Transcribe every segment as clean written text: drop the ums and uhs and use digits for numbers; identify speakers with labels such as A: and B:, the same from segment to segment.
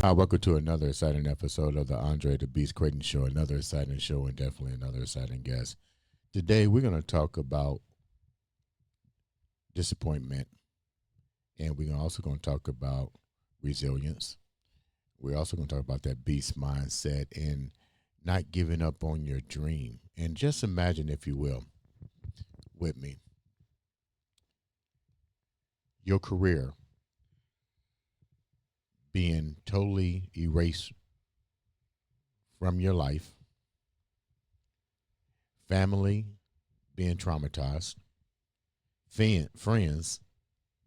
A: Hi, welcome to another exciting episode of the Andre The Beast Crayton Show. Another exciting show and definitely another exciting guest. Today, we're going to talk about disappointment, and we're also going to talk about resilience. We're also going to talk about that beast mindset and not giving up on your dream. And just imagine, if you will, with me, your career being totally erased from your life, family being traumatized, friends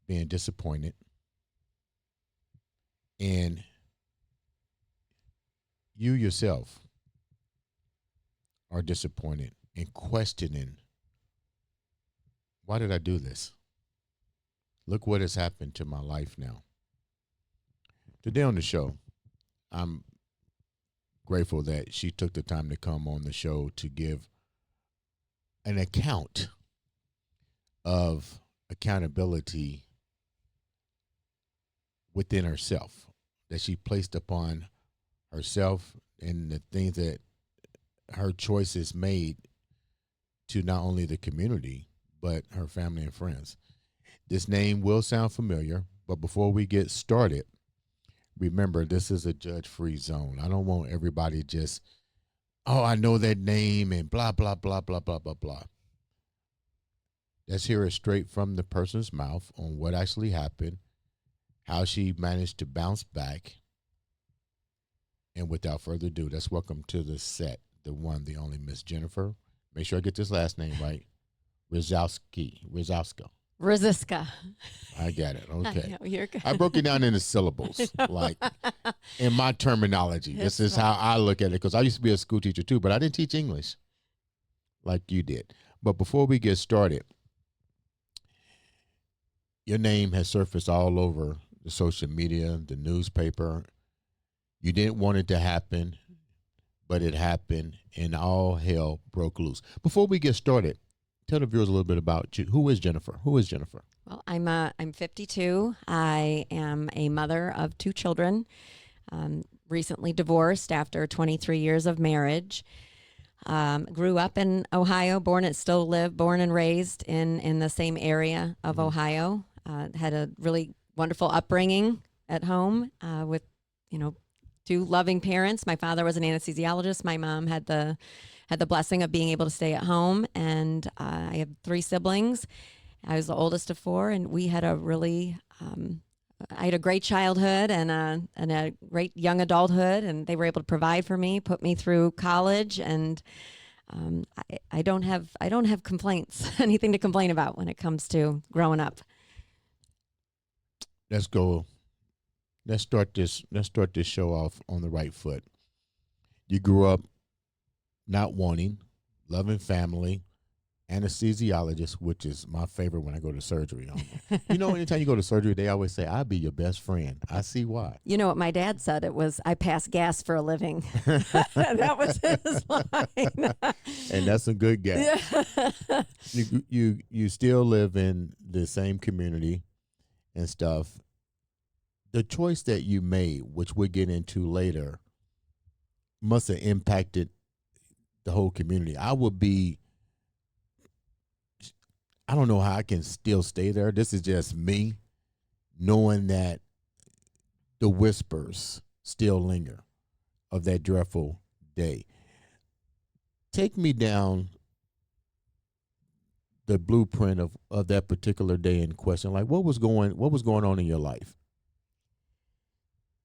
A: being disappointed, and you yourself are disappointed and questioning, why did I do this? Look what has happened to my life now. Today on the show, I'm grateful that she took the time to come on the show to give an account of accountability within herself that she placed upon herself and the things that her choices made to not only the community, but her family and friends. This name will sound familiar, but before we get started, remember, this is a judge-free zone. I don't want everybody just, oh, I know that name and blah, blah, blah, blah, blah, blah, blah. Let's hear it straight from the person's mouth on what actually happened, how she managed to bounce back. And without further ado, let's welcome to the set the one, the only Miss Jennifer. Make sure I get this last name right. Ruziscka.
B: Ruziscka.
A: I got it. Okay.
B: I know, you're good.
A: I broke it down into syllables, like in my terminology. This is how I look at it, because I used to be a school teacher too, but I didn't teach English like you did. But before we get started, your name has surfaced all over the social media, the newspaper. You didn't want it to happen, but it happened, and all hell broke loose. Before we get started, tell the viewers a little bit about you. Who is Jennifer?
B: Well, I'm 52. I am a mother of 2 children, recently divorced after 23 years of marriage. Grew up in Ohio, born and raised in the same area of Ohio. Had a really wonderful upbringing at home with, 2 loving parents. My father was an anesthesiologist. My mom had the blessing of being able to stay at home, and I have 3 siblings. I was the oldest of 4, and we had a really, I had a great childhood and a great young adulthood, and they were able to provide for me, put me through college, and I don't have complaints, anything to complain about when it comes to growing up.
A: Let's go. Let's start this show off on the right foot. You grew up not wanting, loving family, anesthesiologist, which is my favorite when I go to surgery. Anytime you go to surgery, they always say, I'll be your best friend. I see why.
B: You know what my dad said? It was, I pass gas for a living. That was his line.
A: And that's a good gas.
B: Yeah.
A: You still live in the same community and stuff. The choice that you made, which we'll get into later, must have impacted the whole community. I don't know how I can still stay there. This is just me knowing that the whispers still linger of that dreadful day. Take me down the blueprint of that particular day in question. Like, what was going on in your life?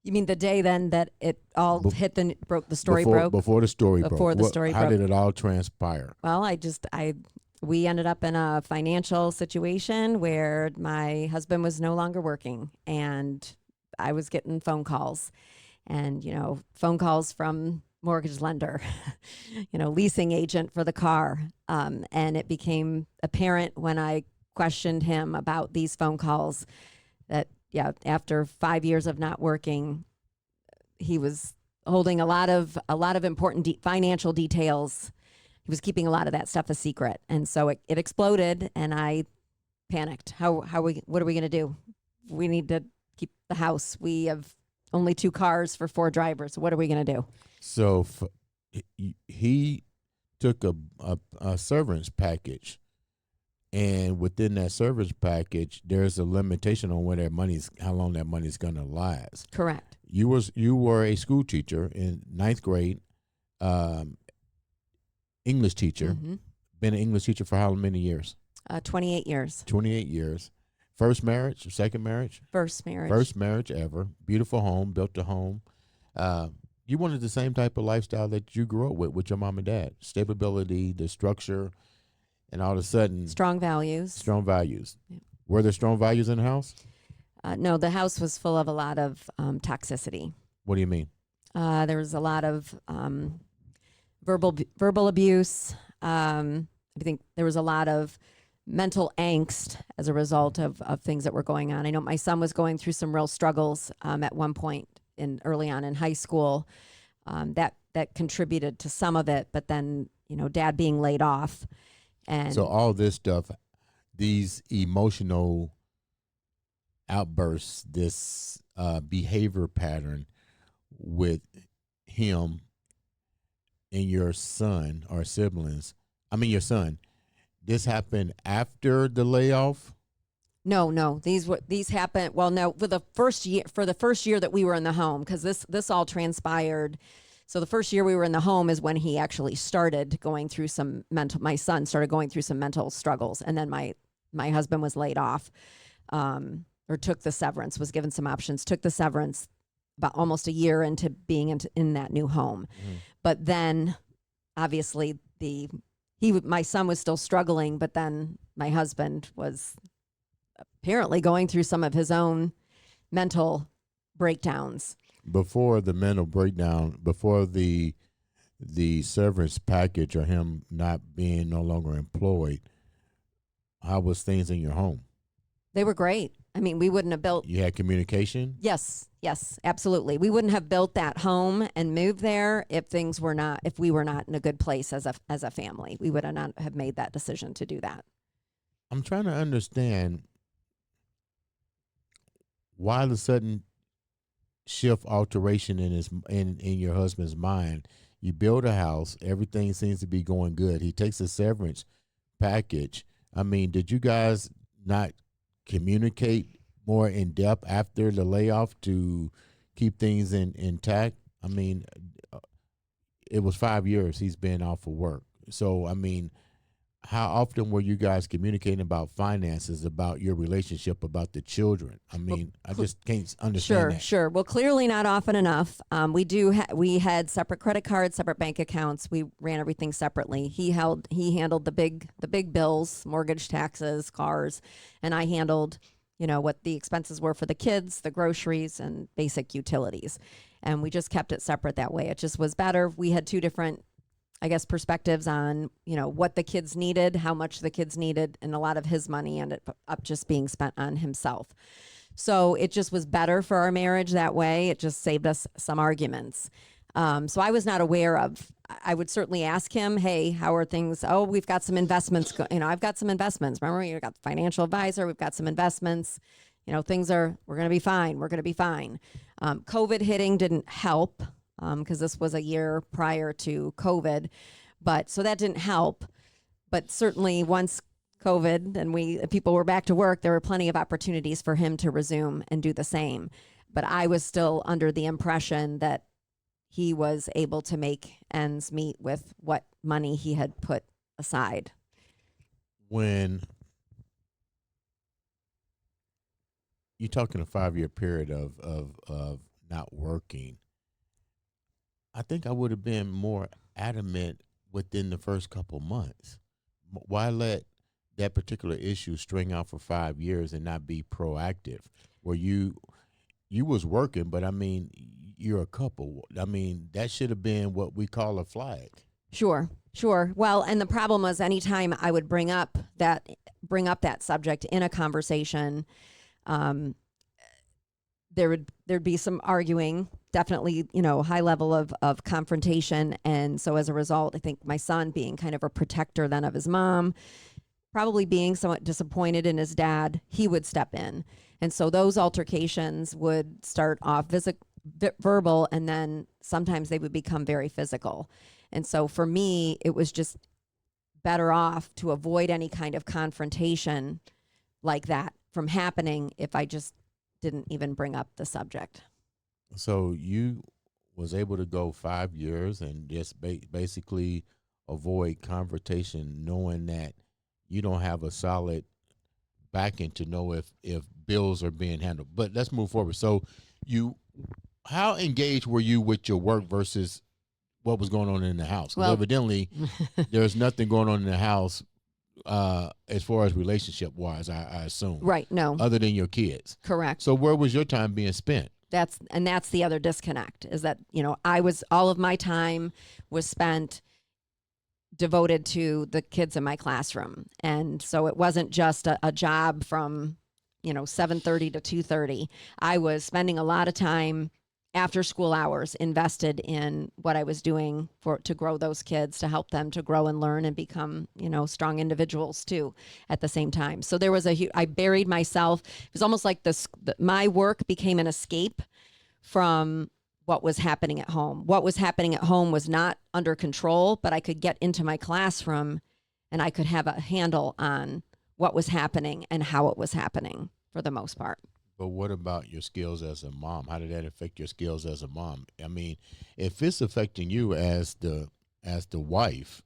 B: You mean the day then that it all broke? Before the story
A: broke?
B: Before the story broke.
A: How did it all transpire?
B: Well, we ended up in a financial situation where my husband was no longer working, and I was getting phone calls, and phone calls from mortgage lender, leasing agent for the car, and it became apparent when I questioned him about these phone calls that after 5 years of not working, he was holding a lot of important financial details. He was keeping a lot of that stuff a secret, and so it exploded, and I panicked. What are we going to do? We need to keep the house. We have only 2 cars for 4 drivers. What are we going to do?
A: So he took a severance package, and within that severance package, there's a limitation on how long that money's going to last.
B: Correct.
A: You were a school teacher in 9th grade, English teacher.
B: Mm-hmm.
A: Been an English teacher for how many years?
B: 28 years.
A: 28 years. First marriage or second marriage?
B: First marriage.
A: First marriage ever. Beautiful home, built a home. You wanted the same type of lifestyle that you grew up with your mom and dad. Stability, the structure, and all of a sudden...
B: Strong values.
A: Strong values.
B: Yeah.
A: Were there strong values in the house?
B: No, the house was full of a lot of toxicity.
A: What do you mean?
B: There was a lot of verbal abuse. I think there was a lot of mental angst as a result of things that were going on. I know my son was going through some real struggles at one point early on in high school. That contributed to some of it, but then, dad being laid off. And
A: so all this stuff, these emotional outbursts, this behavior pattern with him and your son or siblings, your son, this happened after the layoff?
B: No. These happened. Well, no, for the first year that we were in the home, because this all transpired. So the first year we were in the home is when he actually started going through my son started going through some mental struggles. And then my husband was laid off, or took the severance, was given some options, took the severance about almost a year into being in that new home. Mm. But then obviously my son was still struggling, but then my husband was apparently going through some of his own mental breakdowns.
A: Before the mental breakdown, before the severance package or him not being no longer employed, how was things in your home?
B: They were great. We wouldn't have built...
A: You had communication?
B: Yes, absolutely. We wouldn't have built that home and moved there if we were not in a good place as a family. We would not have made that decision to do that.
A: I'm trying to understand why the sudden alteration in your husband's mind. You build a house, everything seems to be going good. He takes a severance package. Did you guys not communicate more in depth after the layoff to keep things intact? It was 5 years he's been off of work. So, how often were you guys communicating about finances, about your relationship, about the children? I just can't understand that.
B: Sure. Well, clearly not often enough. We had separate credit cards, separate bank accounts. We ran everything separately. He handled the big bills, mortgage, taxes, cars, and I handled, what the expenses were for the kids, the groceries, and basic utilities. And we just kept it separate that way. It just was better. We had 2 different, perspectives on, what the kids needed, how much the kids needed, and a lot of his money ended up just being spent on himself. So it just was better for our marriage that way. It just saved us some arguments. So I was not aware of, I would certainly ask him, hey, how are things? Oh, we've got some investments. I've got some investments. Remember, you got the financial advisor. We've got some investments. We're going to be fine. We're going to be fine. COVID hitting didn't help. Because this was a year prior to COVID, so that didn't help. But certainly once COVID and people were back to work, there were plenty of opportunities for him to resume and do the same. But I was still under the impression that he was able to make ends meet with what money he had put aside.
A: When you're talking a 5-year period of not working, I think I would have been more adamant within the first couple months. Why let that particular issue string out for 5 years and not be proactive? Where you was working, but you're a couple. That should have been what we call a flag. Sure.
B: Well, and the problem was anytime I would bring up that subject in a conversation, there'd be some arguing, definitely, high level of confrontation. And so as a result, I think my son, being kind of a protector then of his mom, probably being somewhat disappointed in his dad, he would step in. And so those altercations would start off verbal, and then sometimes they would become very physical. And so for me, it was just better off to avoid any kind of confrontation like that from happening if I just didn't even bring up the subject.
A: So you was able to go 5 years and just basically avoid confrontation, knowing that you don't have a solid backing to know if bills are being handled. But let's move forward. So you, how engaged were you with your work versus what was going on in the house? Because
B: Well,
A: evidently there's nothing going on in the house as far as relationship wise, I assume.
B: right, no,
A: Other than your kids.
B: correct.
A: So where was your time being spent?
B: That's the other disconnect, is that, all of my time was spent devoted to the kids in my classroom. And so it wasn't just a job from, 7:30 to 2:30. I was spending a lot of time after school hours invested in what I was doing to grow those kids, to help them to grow and learn and become, strong individuals too at the same time. So there was I buried myself. It was almost like my work became an escape from what was happening at home. What was happening at home was not under control, but I could get into my classroom and I could have a handle on what was happening and how it was happening for the most part.
A: But what about your skills as a mom? How did that affect your skills as a mom? I mean, if it's affecting you as the wife,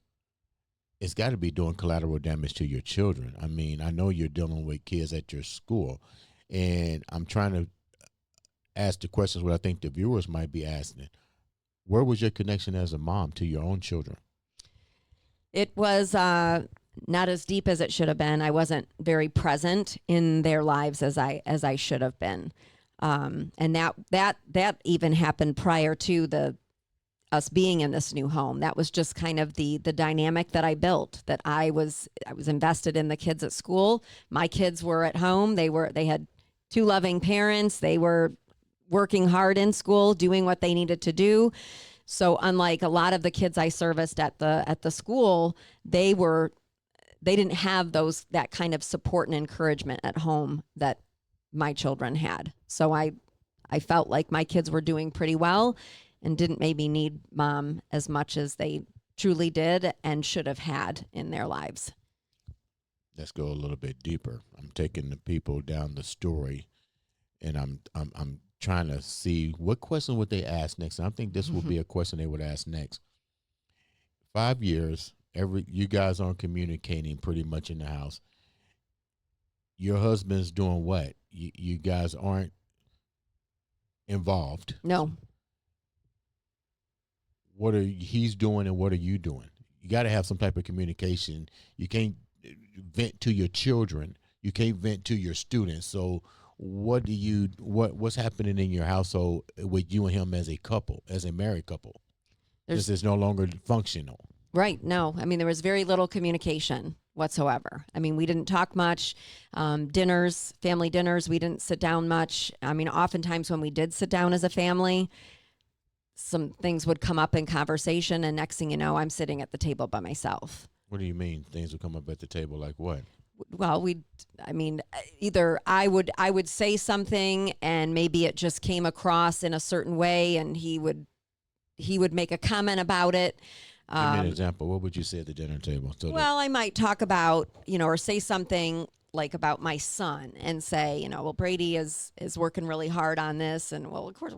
A: it's got to be doing collateral damage to your children. I mean, I know you're dealing with kids at your school, and I'm trying to ask the questions what I think the viewers might be asking. Where was your connection as a mom to your own children?
B: It was not as deep as it should have been. I wasn't very present in their lives as I should have been, and that even happened prior to us being in this new home. That was just kind of the dynamic that I built. That I was invested in the kids at school. My kids were at home. They had two loving parents. They were working hard in school, doing what they needed to do. So unlike a lot of the kids I serviced at the school, they didn't have that kind of support and encouragement at home that my children had. So I felt like my kids were doing pretty well and didn't maybe need mom as much as they truly did and should have had in their lives.
A: Let's go a little bit deeper. I'm taking the people down the story, and I'm trying to see what question would they ask next. And I think this would be a question they would ask next. 5 years, you guys aren't communicating pretty much in the house. Your husband's doing what? You guys aren't involved.
B: No.
A: What he's doing and what are you doing? You got to have some type of communication. You can't vent to your children. You can't vent to your students. So what's happening in your household with you and him as a couple, as a married couple? This is no longer functional.
B: Right. No. I mean, there was very little communication whatsoever. I mean, we didn't talk much. Family dinners, we didn't sit down much. I mean, oftentimes when we did sit down as a family, some things would come up in conversation, and next thing you know, I'm sitting at the table by myself.
A: What do you mean things would come up at the table? Like what?
B: Well, either I would say something and maybe it just came across in a certain way, and he would make a comment about it.
A: Give me an example. What would you say at the dinner table?
B: I might talk about, or say something like about my son and say, well, Brady is working really hard on this. And well, of course,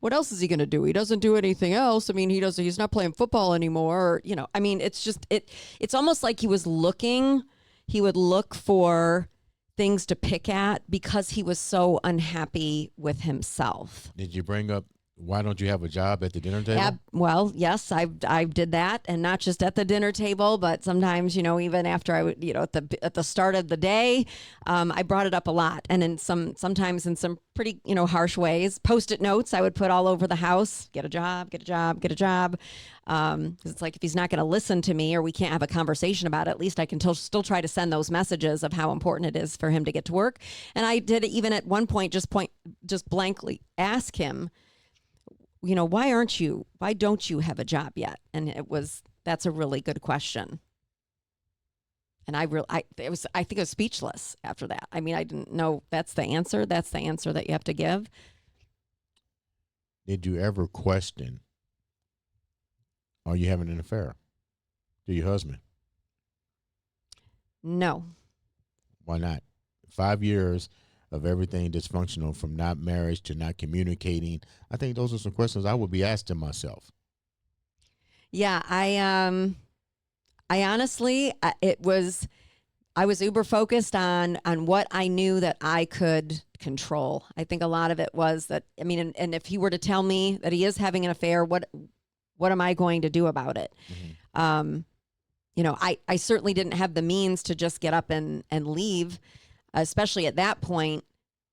B: what else is he going to do? He doesn't do anything else. I mean, he's not playing football anymore. It's just, it's almost like he would look for things to pick at because he was so unhappy with himself.
A: Did you bring up, why don't you have a job at the dinner table?
B: Well, yes, I did that, and not just at the dinner table, but sometimes, even after I would, at the start of the day, I brought it up a lot, and sometimes in some pretty, harsh ways. Post-it notes I would put all over the house: get a job, get a job, get a job. Because it's like, if he's not going to listen to me or we can't have a conversation about it, at least I can still try to send those messages of how important it is for him to get to work. And I did even at one point just blankly ask him, why don't you have a job yet? And that's a really good question. And I think it was speechless after that. I mean, I didn't know that's the answer. That's the answer that you have to give.
A: did you ever question, are you having an affair to your husband?
B: No.
A: Why not? 5 years of everything dysfunctional, from not marriage to not communicating. I think those are some questions I would be asking myself.
B: Yeah, I honestly, I was uber focused on what I knew that I could control. I think a lot of it was that, I mean, and if he were to tell me that he is having an affair, what am I going to do about it?
A: Mm-hmm.
B: You know, I certainly didn't have the means to just get up and leave, especially at that point,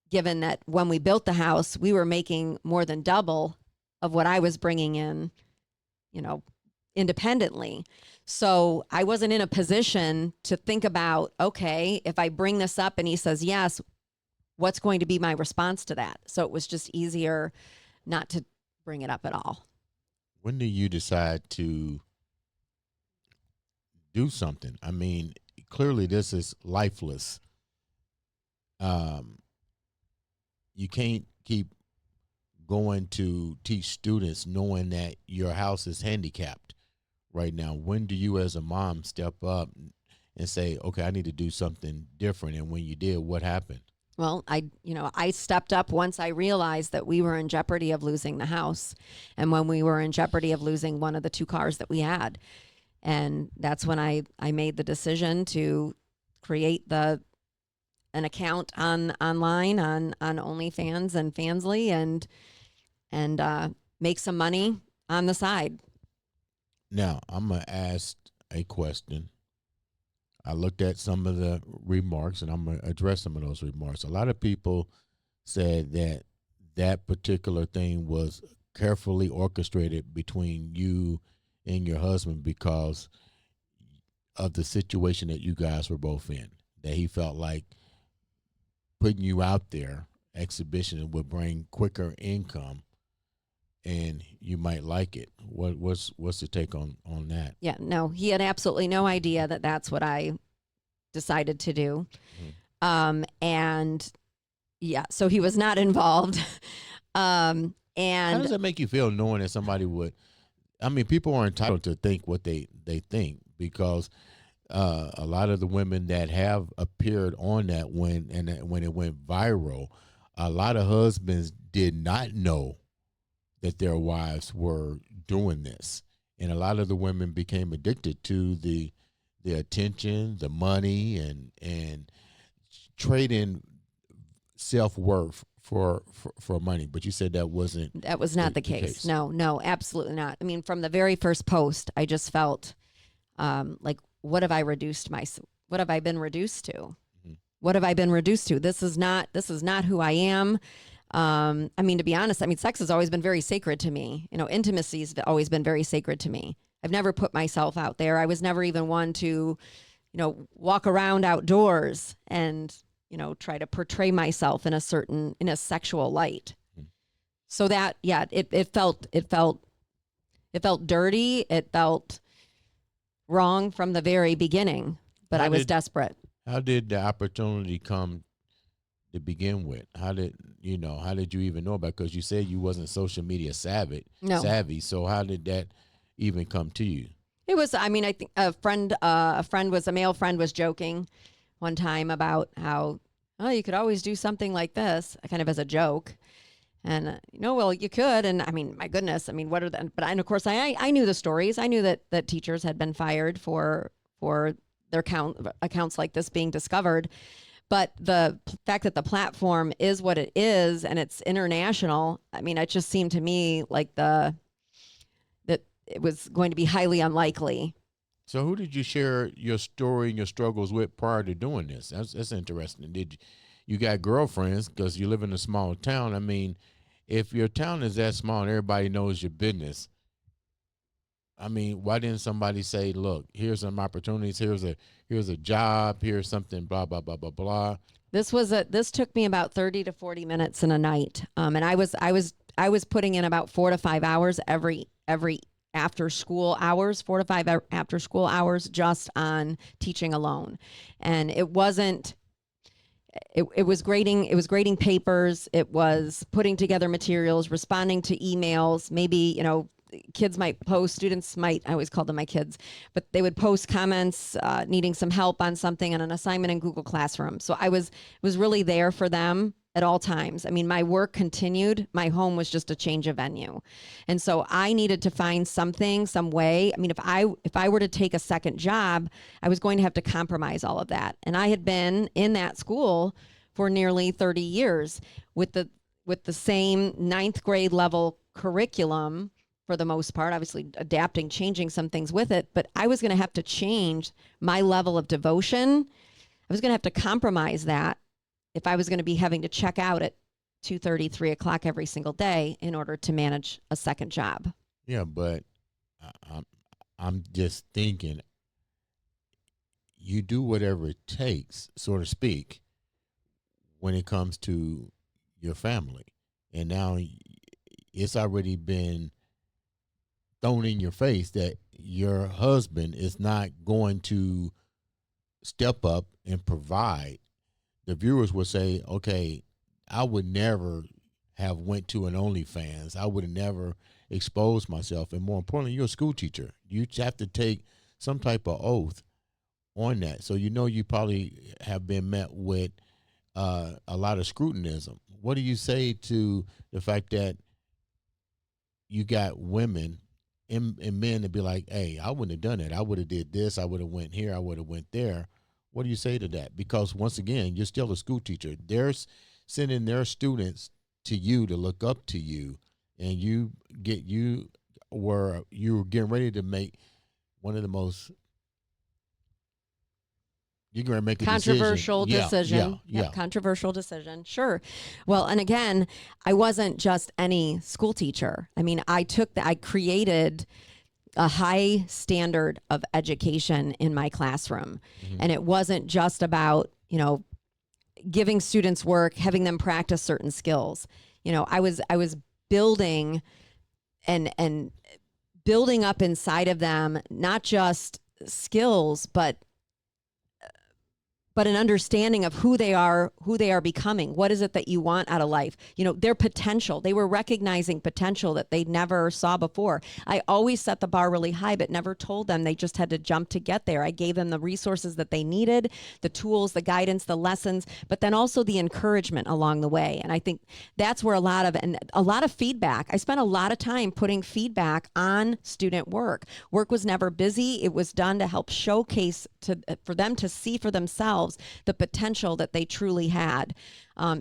B: given that when we built the house, we were making more than double of what I was bringing in, you know, independently. So I wasn't in a position to think about, okay, if I bring this up and he says yes, what's going to be my response to that? So it was just easier not to bring it up at all.
A: When do you decide to do something? I mean, clearly this is lifeless. You can't keep going to teach students knowing that your house is handicapped right now. When do you as a mom step up and say, okay, I need to do something different? And when you did, what happened?
B: Well, I stepped up once I realized that we were in jeopardy of losing the house, and when we were in jeopardy of losing one of the 2 cars that we had. And that's when I made the decision to create an account online on OnlyFans and Fansly and make some money on the side.
A: Now, I'm going to ask a question. I looked at some of the remarks, and I'm going to address some of those remarks. A lot of people said that that particular thing was carefully orchestrated between you and your husband because of the situation that you guys were both in, that he felt like putting you out there, exhibition, would bring quicker income and you might like it. What's the take on that?
B: Yeah, no, he had absolutely no idea that that's what I decided to do. And yeah, so he was not involved. And
A: how does that make you feel knowing that somebody would, I mean, people are entitled to think what they think, because a lot of the women that have appeared on that when it went viral, a lot of husbands did not know that their wives were doing this, and a lot of the women became addicted to the attention, the money, and trading self-worth for money. But you said that was
B: not the case. No, absolutely not. I mean, from the very first post, I just felt like, what have I been reduced to?
A: Mm-hmm.
B: What have I been reduced to? This is not who I am. I mean, to be honest, I mean, sex has always been very sacred to me. You know, intimacy has always been very sacred to me. I've never put myself out there. I was never even one to, you know, walk around outdoors and, you know, try to portray myself in a sexual light. Mm-hmm. So that, yeah, it felt dirty. It felt wrong from the very beginning, but I was desperate.
A: How did the opportunity come to begin with? How did you even know about it? Because you said you wasn't social media savvy. So how did that even come to you?
B: It was, I mean, I think a male friend was joking one time about how, oh, you could always do something like this, kind of as a joke. And, well, you could. And I mean, my goodness, I mean, what are the, but and of course I knew the stories. I knew that teachers had been fired for their accounts like this being discovered. But the fact that the platform is what it is and it's international, I mean, it just seemed to me like that it was going to be highly unlikely.
A: So who did you share your story and your struggles with prior to doing this? That's interesting. You got girlfriends because you live in a small town? I mean, if your town is that small and everybody knows your business, I mean, why didn't somebody say, look, here's some opportunities, here's a job, here's something, blah, blah, blah, blah, blah.
B: This took me about 30 to 40 minutes in a night. And I was putting in about 4 to 5 hours every after school hours, 4 to 5 after school hours just on teaching alone. And it wasn't, it was grading papers, it was putting together materials, responding to emails. Maybe, kids might post, students might, I always call them my kids, but they would post comments needing some help on something on an assignment in Google Classroom. So I was really there for them at all times. I mean, my work continued. My home was just a change of venue. And so I needed to find something, some way. I mean, if I were to take a second job, I was going to have to compromise all of that. And I had been in that school for nearly 30 years with the same ninth grade level curriculum for the most part, obviously adapting, changing some things with it, but I was going to have to change my level of devotion. I was going to have to compromise that if I was going to be having to check out at 2:30, 3 o'clock every single day in order to manage a second job.
A: Yeah, but I'm just thinking, you do whatever it takes, so to speak, when it comes to your family. And now it's already been thrown in your face that your husband is not going to step up and provide. The viewers would say, okay, I would never have went to an OnlyFans. I would have never exposed myself. And more importantly, you're a school teacher. You have to take some type of oath on that. So you probably have been met with a lot of scrutinism. What do you say to the fact that you got women and men to be like, hey, I wouldn't have done it. I would have did this. I would have went here. I would have went there. What do you say to that? Because once again, you're still a school teacher. They're sending their students to you to look up to you, and you were getting ready to make one of the most, you're going to make a
B: controversial decision.
A: Yeah.
B: Controversial decision. Sure. Well, and again, I wasn't just any school teacher. I mean, I created a high standard of education in my classroom. Mm-hmm. And it wasn't just about, giving students work, having them practice certain skills. I was building and building up inside of them, not just skills, but an understanding of who they are becoming. What is it that you want out of life? Their potential. They were recognizing potential that they never saw before. I always set the bar really high, but never told them they just had to jump to get there. I gave them the resources that they needed, the tools, the guidance, the lessons, but then also the encouragement along the way. And I think that's where a lot of feedback. I spent a lot of time putting feedback on student work. Work was never busy. It was done to help showcase for them to see for themselves the potential that they truly had.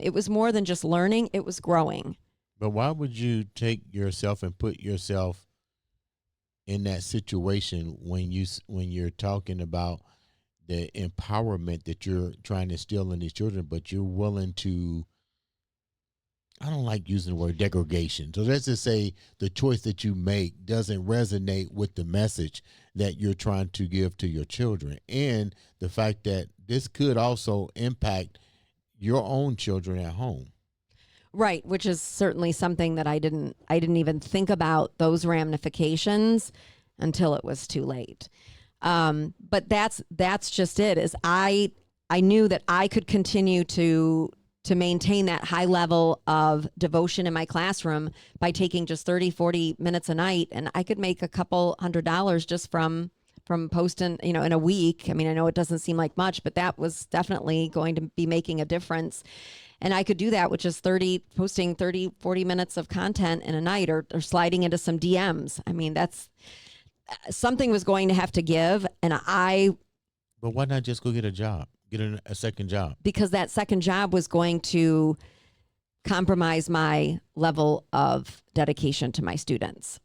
B: It was more than just learning, it was growing.
A: But why would you take yourself and put yourself in that situation when you're talking about the empowerment that you're trying to instill in these children, but you're willing to, I don't like using the word degradation. So let's just say the choice that you make doesn't resonate with the message that you're trying to give to your children, and the fact that this could also impact your own children at home.
B: Right, which is certainly something that I didn't even think about those ramifications until it was too late. But that's just it. Is I knew that I could continue to maintain that high level of devotion in my classroom by taking just 30, 40 minutes a night. And I could make a couple $100 just from posting, in a week. I mean, I know it doesn't seem like much, but that was definitely going to be making a difference. And I could do that with just posting 30, 40 minutes of content in a night or sliding into some DMs. I mean, that's something was going to have to give.
A: But why not just go get a job? Get a second job?
B: Because that second job was going to compromise my level of dedication to my students.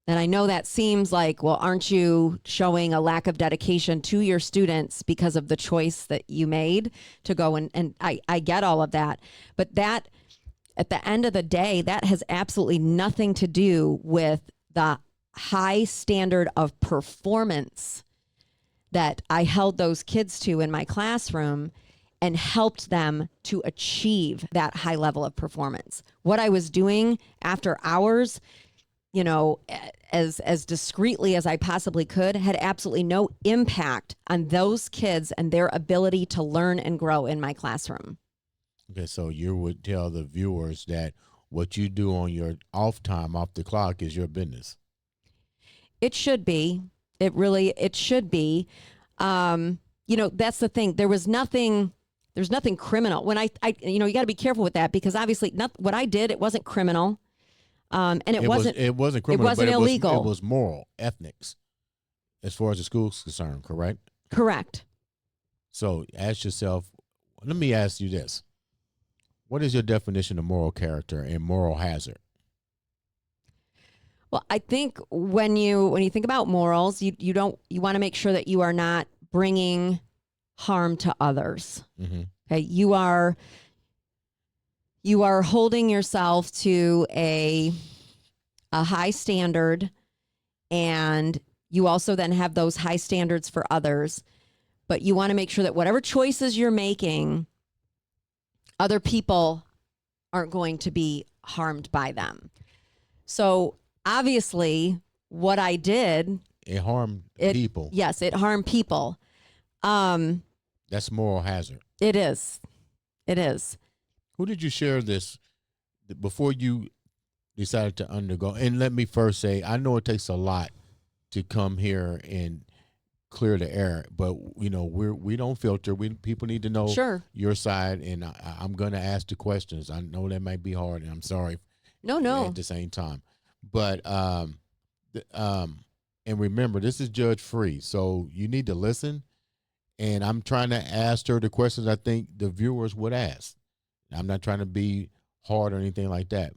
B: And I know that seems like, well, aren't you showing a lack of dedication to your students because of the choice that you made to go and I get all of that. But that, at the end of the day, that has absolutely nothing to do with the high standard of performance that I held those kids to in my classroom and helped them to achieve that high level of performance. What I was doing after hours, as discreetly as I possibly could, had absolutely no impact on those kids and their ability to learn and grow in my classroom.
A: Okay, so you would tell the viewers that what you do on your off time, off the clock, is your business.
B: It should be. It should be. That's the thing. There's nothing criminal. When you got to be careful with that, because obviously what I did, it wasn't criminal. And it wasn't
A: criminal.
B: It wasn't
A: but
B: illegal.
A: It was moral, ethics, as far as the school's concerned, correct?
B: Correct.
A: So ask yourself, let me ask you this. What is your definition of moral character and moral hazard?
B: Well, I think when you think about morals, you want to make sure that you are not bringing harm to others.
A: Mm-hmm.
B: Okay, you are holding yourself to a high standard, and you also then have those high standards for others. But you want to make sure that whatever choices you're making, other people aren't going to be harmed by them. So obviously, what I did,
A: it harmed people.
B: Yes, it harmed people.
A: That's moral hazard.
B: It is. It is.
A: Who did you share this before you decided to undergo? And let me first say, I know it takes a lot to come here and clear the air, but we don't filter. People need to know your side, and I'm going to ask the questions. I know that might be hard, and I'm sorry.
B: No.
A: At the same time, but and remember, this is judge free, so you need to listen. And I'm trying to ask her the questions I think the viewers would ask. I'm not trying to be hard or anything like that.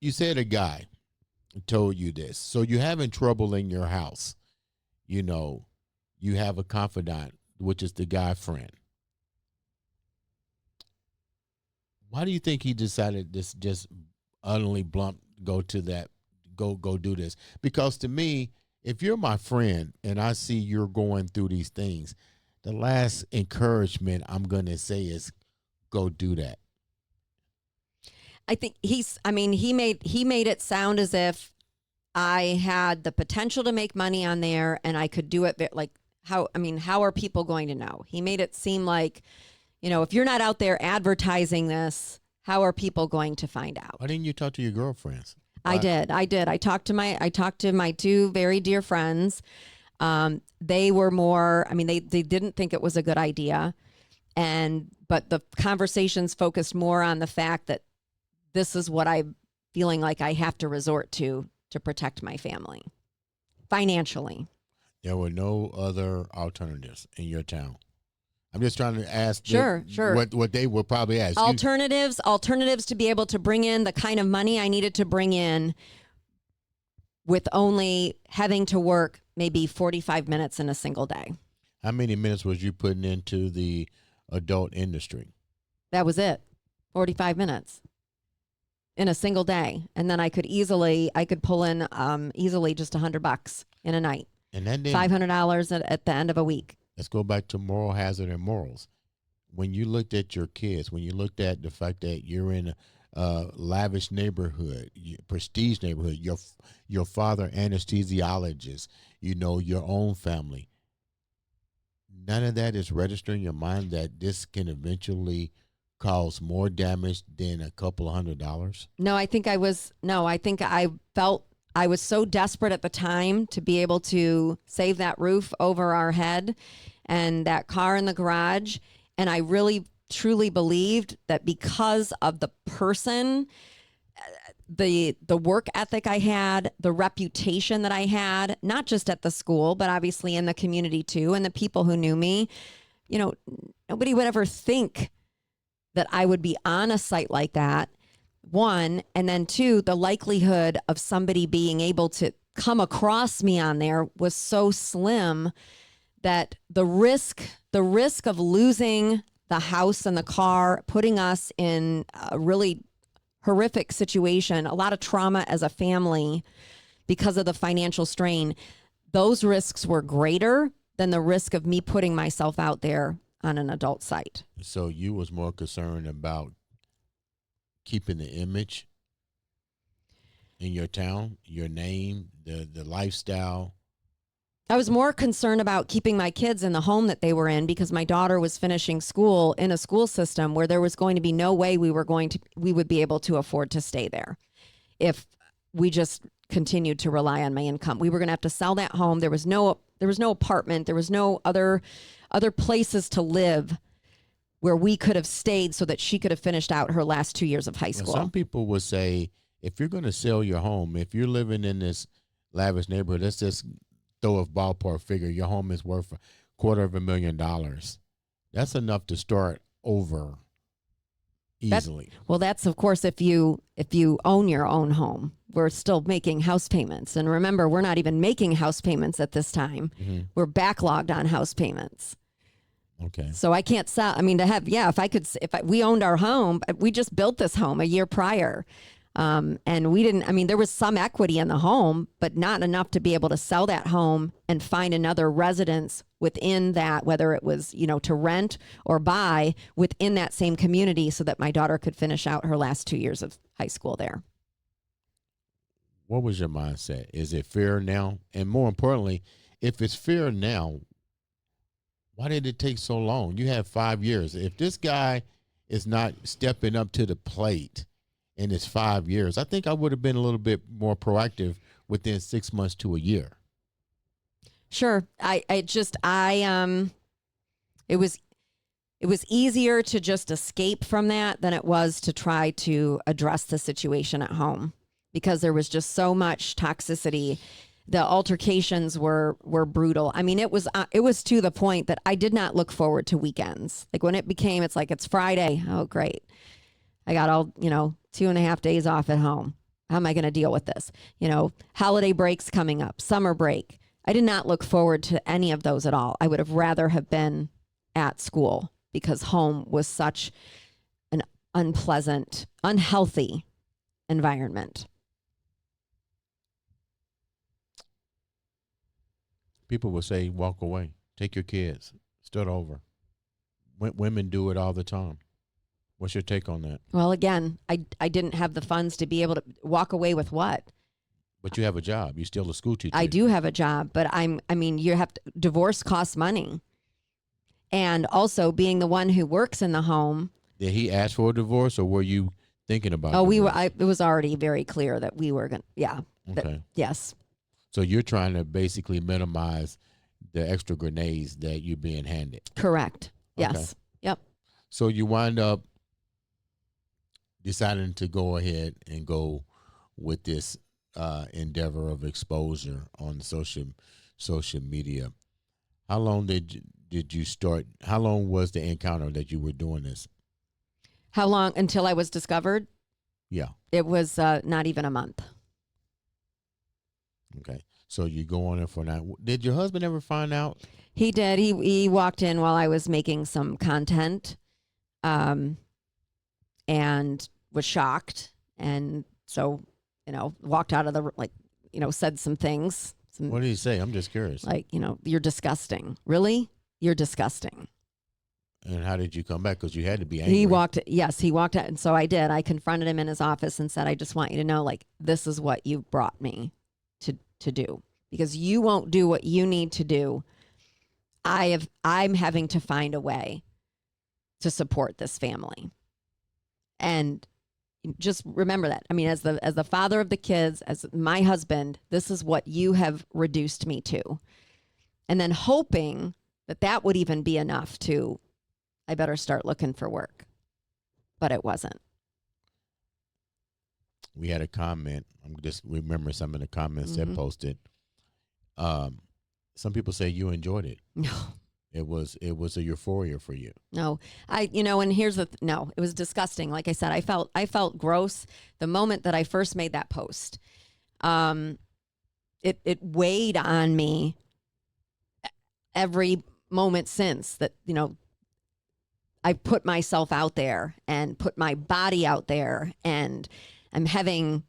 A: You said a guy told you this. So you're having trouble in your house. You have a confidant, which is the guy friend. Why do you think he decided this just utterly blunt go to that, go do this? Because to me, if you're my friend and I see you're going through these things, the last encouragement I'm going to say is go do that.
B: I think he made it sound as if I had the potential to make money on there and I could do it. Like how are people going to know? He made it seem like, if you're not out there advertising this, how are people going to find out?
A: Why didn't you talk to your girlfriends?
B: I did. I talked to my two very dear friends. They were more, they didn't think it was a good idea. But the conversations focused more on the fact that this is what I'm feeling like I have to resort to protect my family financially.
A: There were no other alternatives in your town. I'm just trying to ask
B: sure.
A: what they would probably ask.
B: Alternatives to be able to bring in the kind of money I needed to bring in with only having to work maybe 45 minutes in a single day.
A: How many minutes was you putting into the adult industry?
B: That was it. 45 minutes in a single day. And then I could pull in easily just $100 in a night.
A: And that
B: $500 at the end of a week.
A: Let's go back to moral hazard and morals. When you looked at your kids, when you looked at the fact that you're in a lavish neighborhood, prestige neighborhood, your father anesthesiologist, your own family, none of that is registering in your mind that this can eventually cause more damage than a couple of $100?
B: No, I think I felt I was so desperate at the time to be able to save that roof over our head and that car in the garage. And I really, truly believed that because of the person, the work ethic I had, the reputation that I had, not just at the school, but obviously in the community too, and the people who knew me, nobody would ever think that I would be on a site like that. One, and then two, the likelihood of somebody being able to come across me on there was so slim that the risk of losing the house and the car, putting us in a really horrific situation, a lot of trauma as a family because of the financial strain, those risks were greater than the risk of me putting myself out there on an adult site.
A: So you was more concerned about keeping the image in your town, your name, the lifestyle?
B: I was more concerned about keeping my kids in the home that they were in because my daughter was finishing school in a school system where there was going to be no way we would be able to afford to stay there if we just continued to rely on my income. We were going to have to sell that home. There was no apartment. There was no other places to live where we could have stayed so that she could have finished out her last 2 years of high school.
A: Well, some people would say, if you're going to sell your home, if you're living in this lavish neighborhood, let's just throw a ballpark figure, your home is worth $250,000. That's enough to start over easily.
B: That's of course if you own your own home. We're still making house payments, and remember, we're not even making house payments at this time.
A: Mm-hmm.
B: We're backlogged on house payments.
A: Okay.
B: So I can't sell. I mean, we owned our home, we just built this home a year prior. And we didn't, I mean, there was some equity in the home, but not enough to be able to sell that home and find another residence within that, whether it was, to rent or buy within that same community so that my daughter could finish out her last 2 years of high school there.
A: What was your mindset? Is it fear now? And more importantly, if it's fear now, why did it take so long? You have 5 years. If this guy is not stepping up to the plate in his 5 years, I think I would have been a little bit more proactive within 6 months to a year.
B: Sure. It was easier to just escape from that than it was to try to address the situation at home because there was just so much toxicity. The altercations were brutal. I mean, it was to the point that I did not look forward to weekends. Like when it's like, it's Friday. Oh, great. I got all, 2.5 days off at home. How am I going to deal with this? Holiday breaks coming up, summer break. I did not look forward to any of those at all. I would have rather have been at school because home was such an unpleasant, unhealthy environment.
A: People will say, walk away, take your kids, start over. Women do it all the time. What's your take on that?
B: Well, again, I didn't have the funds to be able to walk away with what?
A: But you have a job. You're still a school teacher.
B: I do have a job, but divorce costs money. And also being the one who works in the home.
A: Did he ask for a divorce or were you thinking about
B: it? It was already very clear that we were going to, yeah.
A: Okay.
B: Yes.
A: So you're trying to basically minimize the extra grenades that you're being handed.
B: Correct. Yes.
A: Okay.
B: Yep.
A: So you wind up deciding to go ahead and go with this endeavor of exposure on social media. How long did you start? How long was the encounter that you were doing this?
B: How long until I was discovered?
A: Yeah.
B: It was not even a month.
A: Okay. So you go on it for now. Did your husband ever find out?
B: He did. He walked in while I was making some content, and was shocked. And so, walked out of said some things.
A: What did he say? I'm just curious.
B: Like, you're disgusting. Really? You're disgusting.
A: And how did you come back? Because you had to be angry.
B: He walked out. And so I did. I confronted him in his office and said, I just want you to know, this is what you brought me to do. Because you won't do what you need to do. I'm having to find a way to support this family. And just remember that. I mean, as the father of the kids, as my husband, this is what you have reduced me to. And then hoping that would even be enough to, I better start looking for work. But it wasn't.
A: We had a comment. I'm just remember some of the comments that posted. Some people say you enjoyed it.
B: No.
A: It was a euphoria for you.
B: No, and here's no, it was disgusting. Like I said, I felt gross the moment that I first made that post. It weighed on me every moment since that, I put myself out there and put my body out there, and I'm having,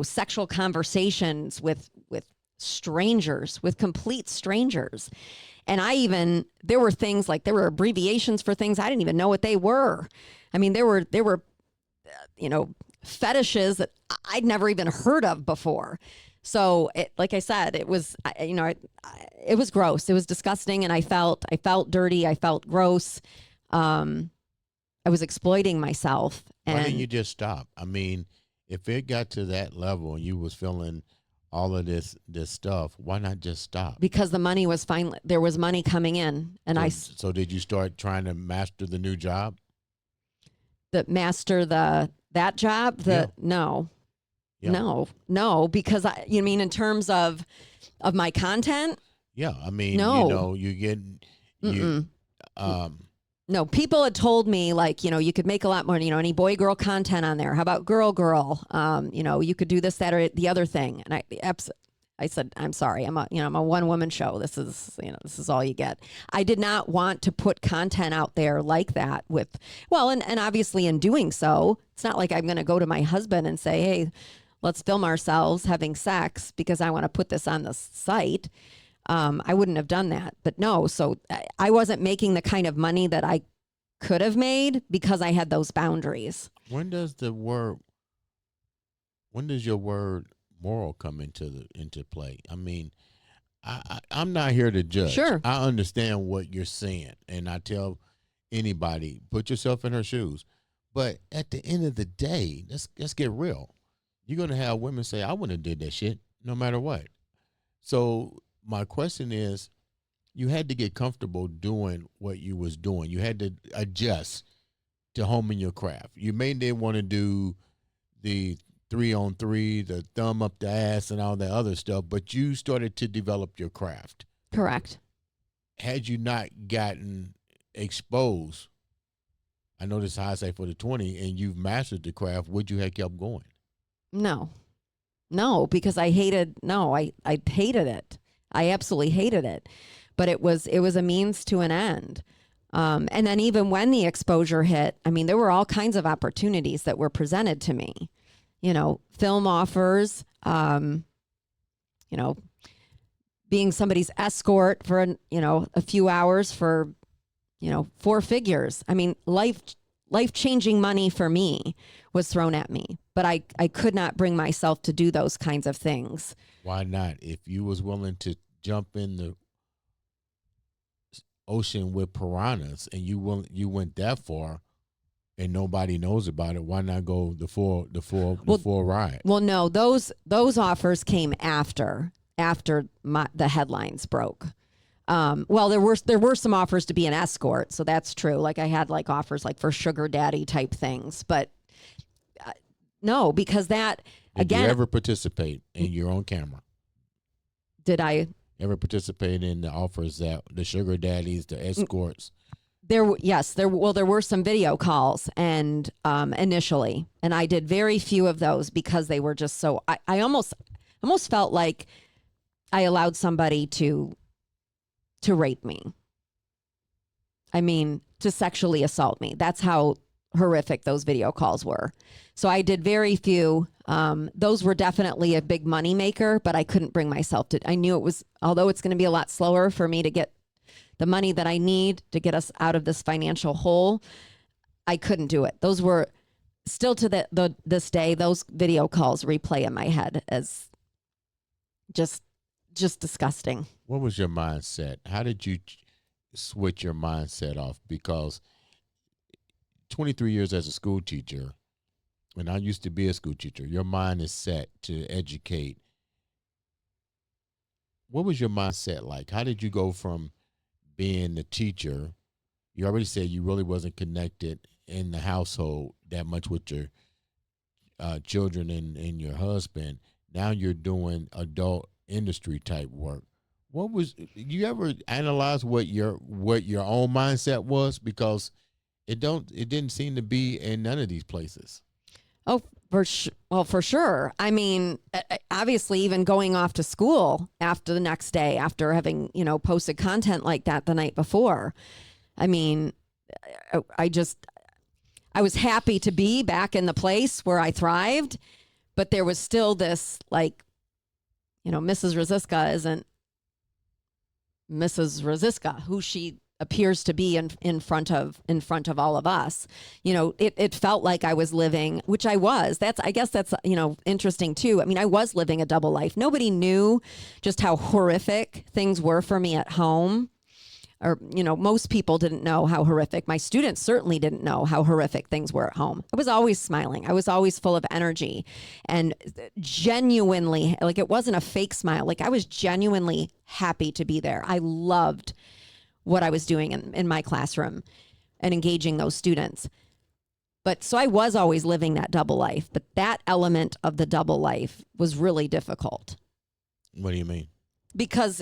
B: sexual conversations with strangers, with complete strangers. And there were things there were abbreviations for things I didn't even know what they were. I mean, there were fetishes that I'd never even heard of before. So, like I said, it was, it was gross. It was disgusting, and I felt dirty. I felt gross. I was exploiting myself.
A: Why didn't
B: And
A: you just stop? I mean, if it got to that level and you was feeling all of this stuff, why not just stop?
B: because the money was finally, there was money coming in, and
A: So did you start trying to master the new job?
B: master that job.
A: Yeah.
B: No,
A: Yeah.
B: no, because you mean in terms of my content?
A: Yeah, I mean,
B: No.
A: you get
B: Mm-mm.
A: um
B: No, people had told me, like, you could make a lot more, any boy girl content on there. How about girl? You could do this, that, or the other thing. And I said, I'm sorry. I'm a one woman show. This is all you get. I did not want to put content out there like that and obviously in doing so, it's not like I'm going to go to my husband and say, hey, let's film ourselves having sex because I want to put this on the site. I wouldn't have done that, but no. So I wasn't making the kind of money that I could have made because I had those boundaries.
A: when does your word moral come into play? I mean, I'm not here to judge.
B: Sure.
A: I understand what you're saying, and I tell anybody, put yourself in her shoes. But at the end of the day, let's get real. You're gonna have women say, "I wouldn't have did that shit, no matter what." So my question is, you had to get comfortable doing what you was doing. You had to adjust to homing your craft. You may didn't want to do the 3-on-3, the thumb up the ass and all that other stuff, but you started to develop your craft.
B: Correct.
A: Had you not gotten exposed, I know this is hindsight for the 20, and you've mastered the craft, would you have kept going?
B: No, because I hated it. I absolutely hated it, but it was a means to an end. And then even when the exposure hit, I mean, there were all kinds of opportunities that were presented to me, film offers, being somebody's escort for, a few hours for, 4 figures. I mean, life-changing money for me was thrown at me, but I could not bring myself to do those kinds of things.
A: Why not? If you was willing to jump in the ocean with piranhas and you went that far and nobody knows about it, why not go the full ride?
B: Well, no, those offers came after the headlines broke. Well, there were some offers to be an escort, so that's true. Like I had like offers like for sugar daddy type things, but no, because that
A: Did
B: again.
A: you ever participate in your own camera?
B: Did I
A: ever participate in the offers that the sugar daddies, the escorts?
B: There were some video calls and initially, and I did very few of those because they were just so. I almost felt like I allowed somebody to rape me. I mean, to sexually assault me. That's how horrific those video calls were. So I did very few. Those were definitely a big money maker, but I couldn't bring myself to. I knew it was, although it's going to be a lot slower for me to get the money that I need to get us out of this financial hole. I couldn't do it. Those were still to this day. Those video calls replay in my head as just disgusting.
A: What was your mindset? How did you switch your mindset off? Because 23 years as a school teacher, and I used to be a school teacher, your mind is set to educate. What was your mindset like? How did you go from being the teacher? You already said you really wasn't connected in the household that much with your children and your husband. Now you're doing adult industry type work. You ever analyze what your own mindset was? Because it didn't seem to be in none of these places.
B: Oh, for sure. I mean, obviously, even going off to school after the next day, after having, posted content like that the night before. I mean, I was happy to be back in the place where I thrived, but there was still this, like, Mrs. Ruziscka isn't Mrs. Ruziscka, who she appears to be in front of all of us. It felt like I was living, which I was. I guess that's interesting too. I mean, I was living a double life. Nobody knew just how horrific things were for me at home. Or, most people didn't know how horrific. My students certainly didn't know how horrific things were at home. I was always smiling. I was always full of energy and genuinely, like, it wasn't a fake smile. Like, I was genuinely happy to be there. I loved what I was doing in my classroom and engaging those students. But so I was always living that double life, but that element of the double life was really difficult.
A: What do you mean? Because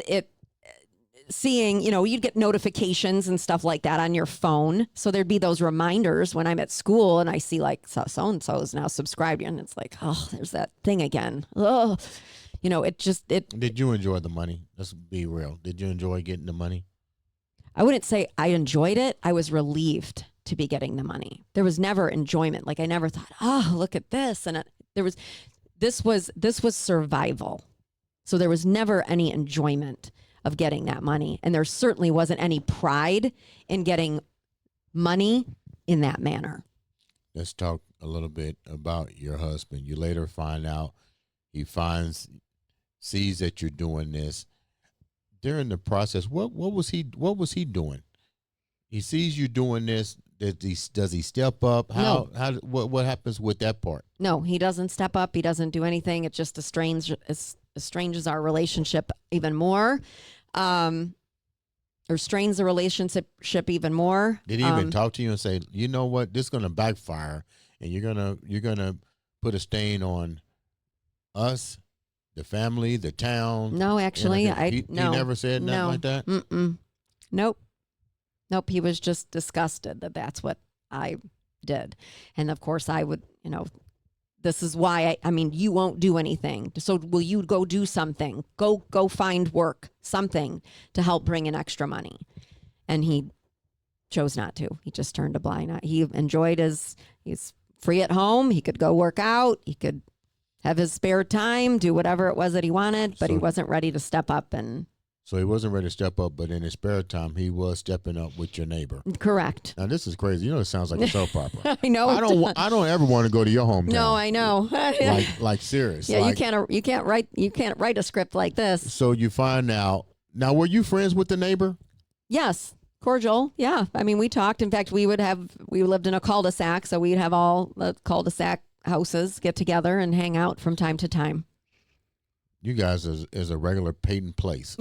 B: seeing, you'd get notifications and stuff like that on your phone. So there'd be those reminders when I'm at school and I see like so-and-so is now subscribed, and it's like, oh, there's that thing again. Oh, Did
A: you enjoy the money? Let's be real. Did you enjoy getting the money?
B: I wouldn't say I enjoyed it. I was relieved to be getting the money. There was never enjoyment. Like, I never thought, oh, look at this. And this was survival. So there was never any enjoyment of getting that money. And there certainly wasn't any pride in getting money in that manner.
A: Let's talk a little bit about your husband. You later find out sees that you're doing this. During the process, what was he doing? He sees you doing this. Does he step up?
B: No.
A: What happens with that part?
B: No, he doesn't step up. He doesn't do anything. It just estranges our relationship even more, or strains the relationship even more.
A: Did he even talk to you and say, you know what, this is going to backfire, and you're gonna put a stain on us, the family, the town?
B: No, actually,
A: he never said nothing like that.
B: Nope. He was just disgusted that that's what I did, and of course I would, this is why you won't do anything. So will you go do something? Go find work, something to help bring in extra money. And he chose not to. He just turned a blind eye. He enjoyed he's free at home. He could go work out. He could have his spare time, do whatever it was that he wanted, but he wasn't ready to step up. And
A: so he wasn't ready to step up, but in his spare time, he was stepping up with your neighbor.
B: Correct.
A: Now, this is crazy. It sounds like a soap opera.
B: I know.
A: I don't ever want to go to your hometown.
B: No, I know.
A: like serious.
B: Yeah, you can't write a script like this.
A: So you find out. Now, were you friends with the neighbor?
B: Yes. Cordial. Yeah. We talked. In fact, we lived in a cul-de-sac, so we'd have all the cul-de-sac houses get together and hang out from time to time.
A: You guys is a regular Peyton place.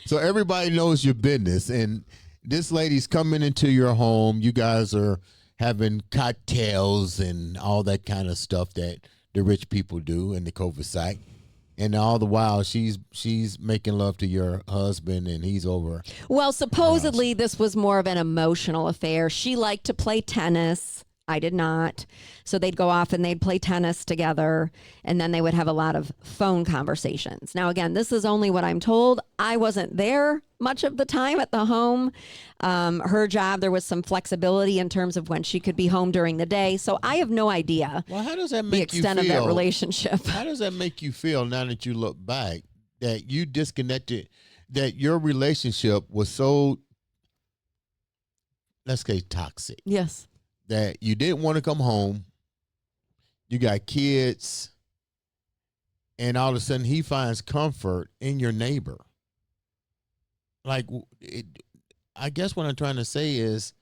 A: So everybody knows your business, and this lady's coming into your home. You guys are having cocktails and all that kind of stuff that the rich people do in the cul-de-sac. And all the while, she's making love to your husband, and he's over.
B: Well, supposedly this was more of an emotional affair. She liked to play tennis. I did not. So they'd go off and they'd play tennis together, and then they would have a lot of phone conversations. Now, again, this is only what I'm told. I wasn't there much of the time at the home. Her job, there was some flexibility in terms of when she could be home during the day. So I have no idea.
A: Well, how does that make you feel?
B: The extent of that relationship.
A: How does that make you feel now that you look back, that you disconnected, that your relationship was so, let's say, toxic?
B: Yes.
A: That you didn't want to come home, you got kids, and all of a sudden he finds comfort in your neighbor. Like, I guess what I'm trying to say is,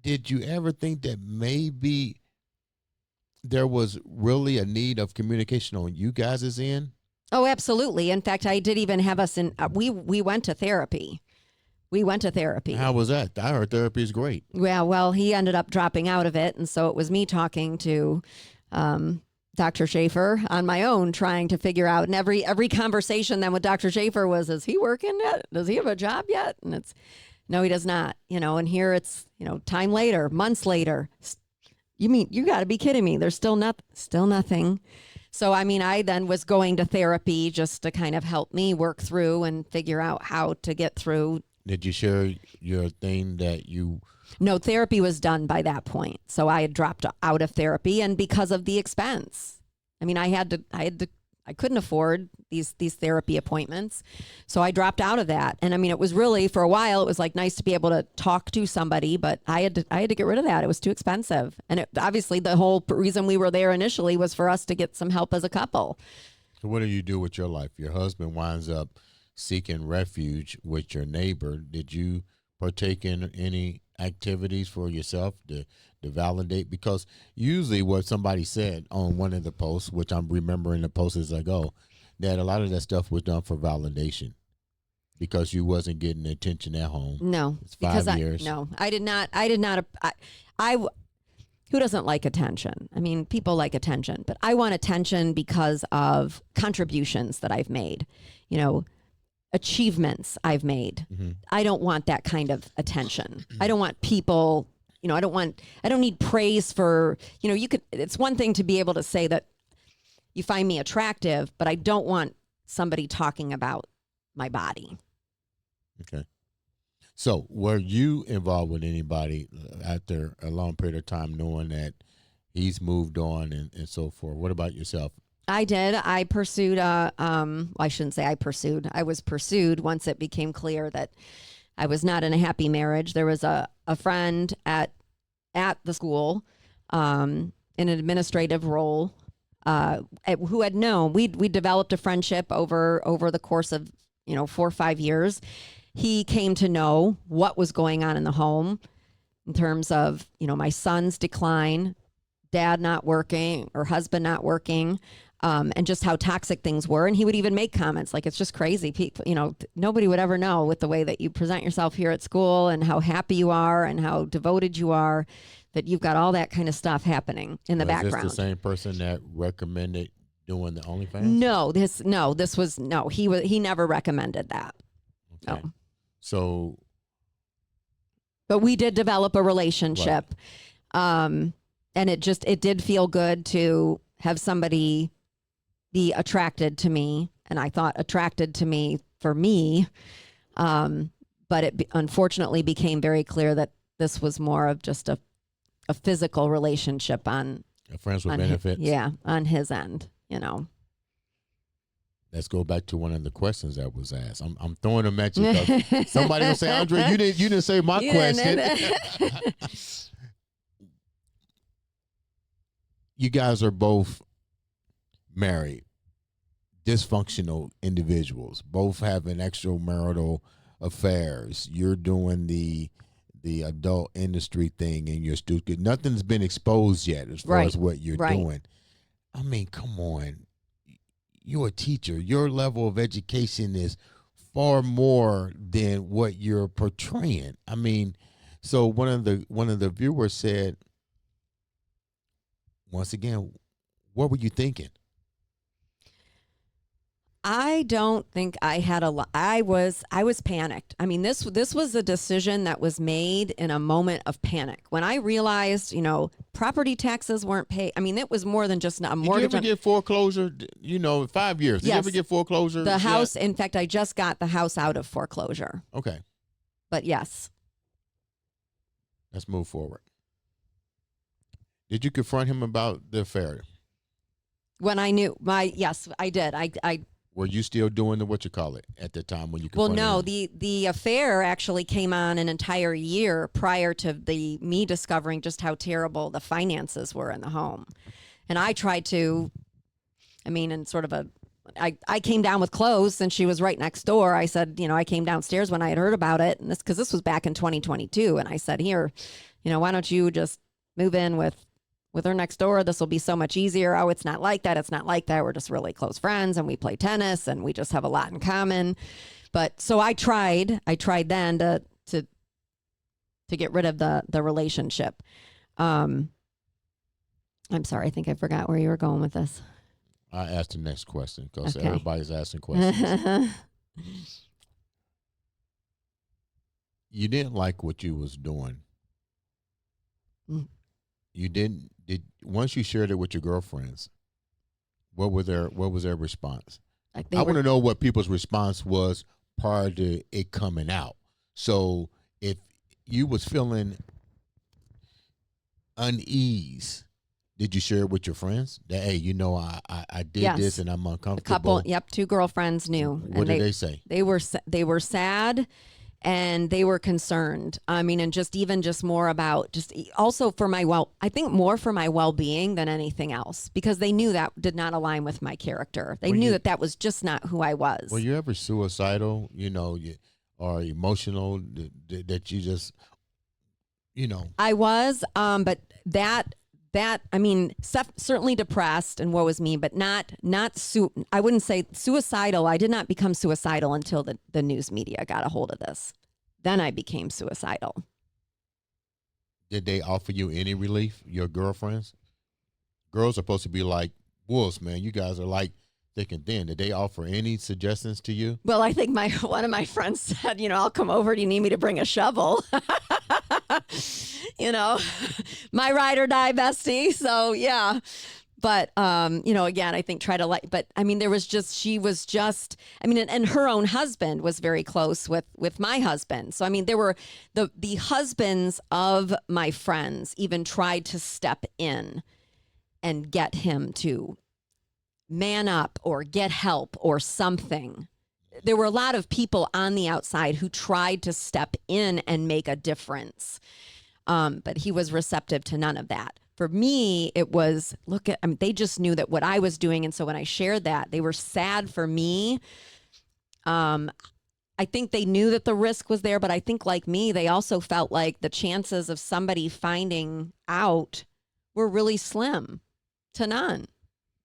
A: did you ever think that maybe there was really a need of communication on you guys' end?
B: Oh, absolutely. In fact, I did even have us in, we went to therapy. How was that? I heard therapy is great. Well, he ended up dropping out of it. And so it was me talking to Dr. Schaefer on my own, trying to figure out. And every conversation then with Dr. Schaefer was, is he working yet? Does he have a job yet? And it's, no, he does not. And here it's, time later, months later. You mean, you got to be kidding me. There's still nothing. So, I then was going to therapy just to kind of help me work through and figure out how to get through.
A: Did you share your thing that you...
B: No, therapy was done by that point. So I had dropped out of therapy, and because of the expense. I I couldn't afford these therapy appointments. So I dropped out of that. And I mean, it was really, for a while, it was like nice to be able to talk to somebody, but I had to get rid of that. It was too expensive. And obviously the whole reason we were there initially was for us to get some help as a couple.
A: So what do you do with your life? Your husband winds up seeking refuge with your neighbor. Did you partake in any activities for yourself to validate? Because usually what somebody said on one of the posts, which I'm remembering the posts as I go, that a lot of that stuff was done for validation because you wasn't getting the attention at home.
B: No,
A: it's 5 years.
B: I did not. Who doesn't like attention? I mean, people like attention, but I want attention because of contributions that I've made, achievements I've made.
A: Mm-hmm.
B: I don't want that kind of attention. I don't want people, I don't need praise for, it's one thing to be able to say that you find me attractive, but I don't want somebody talking about my body.
A: Okay. So were you involved with anybody after a long period of time knowing that he's moved on and so forth? What about yourself?
B: I did. I pursued I shouldn't say I pursued. I was pursued once it became clear that I was not in a happy marriage. There was a friend at the school in an administrative role who had known. We developed a friendship over the course of 4 or 5 years. He came to know what was going on in the home in terms of, my son's decline, dad not working or husband not working, and just how toxic things were. And he would even make comments like, it's just crazy. People, nobody would ever know with the way that you present yourself here at school and how happy you are and how devoted you are, that you've got all that kind of stuff happening in the background.
A: Is this the same person that recommended doing the OnlyFans?
B: He never recommended that.
A: Okay.
B: No.
A: So,
B: but we did develop a relationship. Right. And it did feel good to have somebody be attracted to me. And I thought attracted to me for me. But it unfortunately became very clear that this was more of just a physical relationship on
A: a friends with benefits.
B: On his end,
A: Let's go back to one of the questions that was asked. I'm throwing them at you because somebody will say, Andre, you didn't say my question. You guys are both married, dysfunctional individuals, both having extramarital affairs. You're doing the adult industry thing in your studio. Nothing's been exposed yet as far as what you're doing. I mean, come on. You're a teacher. Your level of education is far more than what you're portraying. I mean, so one of the viewers said, once again, what were you thinking?
B: I don't think I had a lot. I was panicked. I mean, this was a decision that was made in a moment of panic. When I realized, property taxes weren't paid. I mean, it was more than just a mortgage.
A: Did you ever get foreclosure? 5 years. Did you ever get foreclosure?
B: The house. In fact, I just got the house out of foreclosure.
A: Okay.
B: But yes.
A: Let's move forward. Did you confront him about the affair?
B: When I knew yes, I did. I
A: Were you still doing what you call it at the time when you confronted him?
B: the affair actually came on an entire year prior to me discovering just how terrible the finances were in the home. And I tried to, in sort of I came down with clothes and she was right next door. I said, I came downstairs when I had heard about it, and because this was back in 2022, and I said, here, why don't you just move in with her next door? This will be so much easier. Oh, it's not like that. It's not like that. We're just really close friends and we play tennis and we just have a lot in common. But so I tried then to get rid of the relationship. I'm sorry. I think I forgot where you were going with this.
A: I asked the next question because everybody's asking questions. You didn't like what you was doing. You didn't. Once you shared it with your girlfriends, what was their response? I want to know what people's response was prior to it coming out. So if you was feeling unease Did you share it with your friends? That, hey, you know, I did
B: Yes.
A: this and I'm
B: A
A: uncomfortable.
B: couple, yep, two girlfriends knew.
A: What did they say?
B: They were sad and they were concerned. I mean, and just more about also for I think more for my well-being than anything else, because they knew that did not align with my character. They knew that was just not who I was.
A: Were you ever suicidal, you know, or emotional that you just, you know?
B: I was, but that I mean, certainly depressed and woe is me, but I wouldn't say suicidal. I did not become suicidal until the news media got a hold of this. Then I became suicidal.
A: Did they offer you any relief, your girlfriends? Girls are supposed to be like wolves, man. You guys are like thick and thin. Did they offer any suggestions to you?
B: Well, I think one of my friends said, you know, I'll come over. Do you need me to bring a shovel? You know, my ride or die bestie. So yeah. But, you know, again, I think but I mean, and her own husband was very close with my husband. So, I mean, there were the husbands of my friends even tried to step in and get him to man up or get help or something. There were a lot of people on the outside who tried to step in and make a difference. But he was receptive to none of that. For me, it was, they just knew that what I was doing. And so when I shared that, they were sad for me. I think they knew that the risk was there, but I think like me, they also felt like the chances of somebody finding out were really slim to none.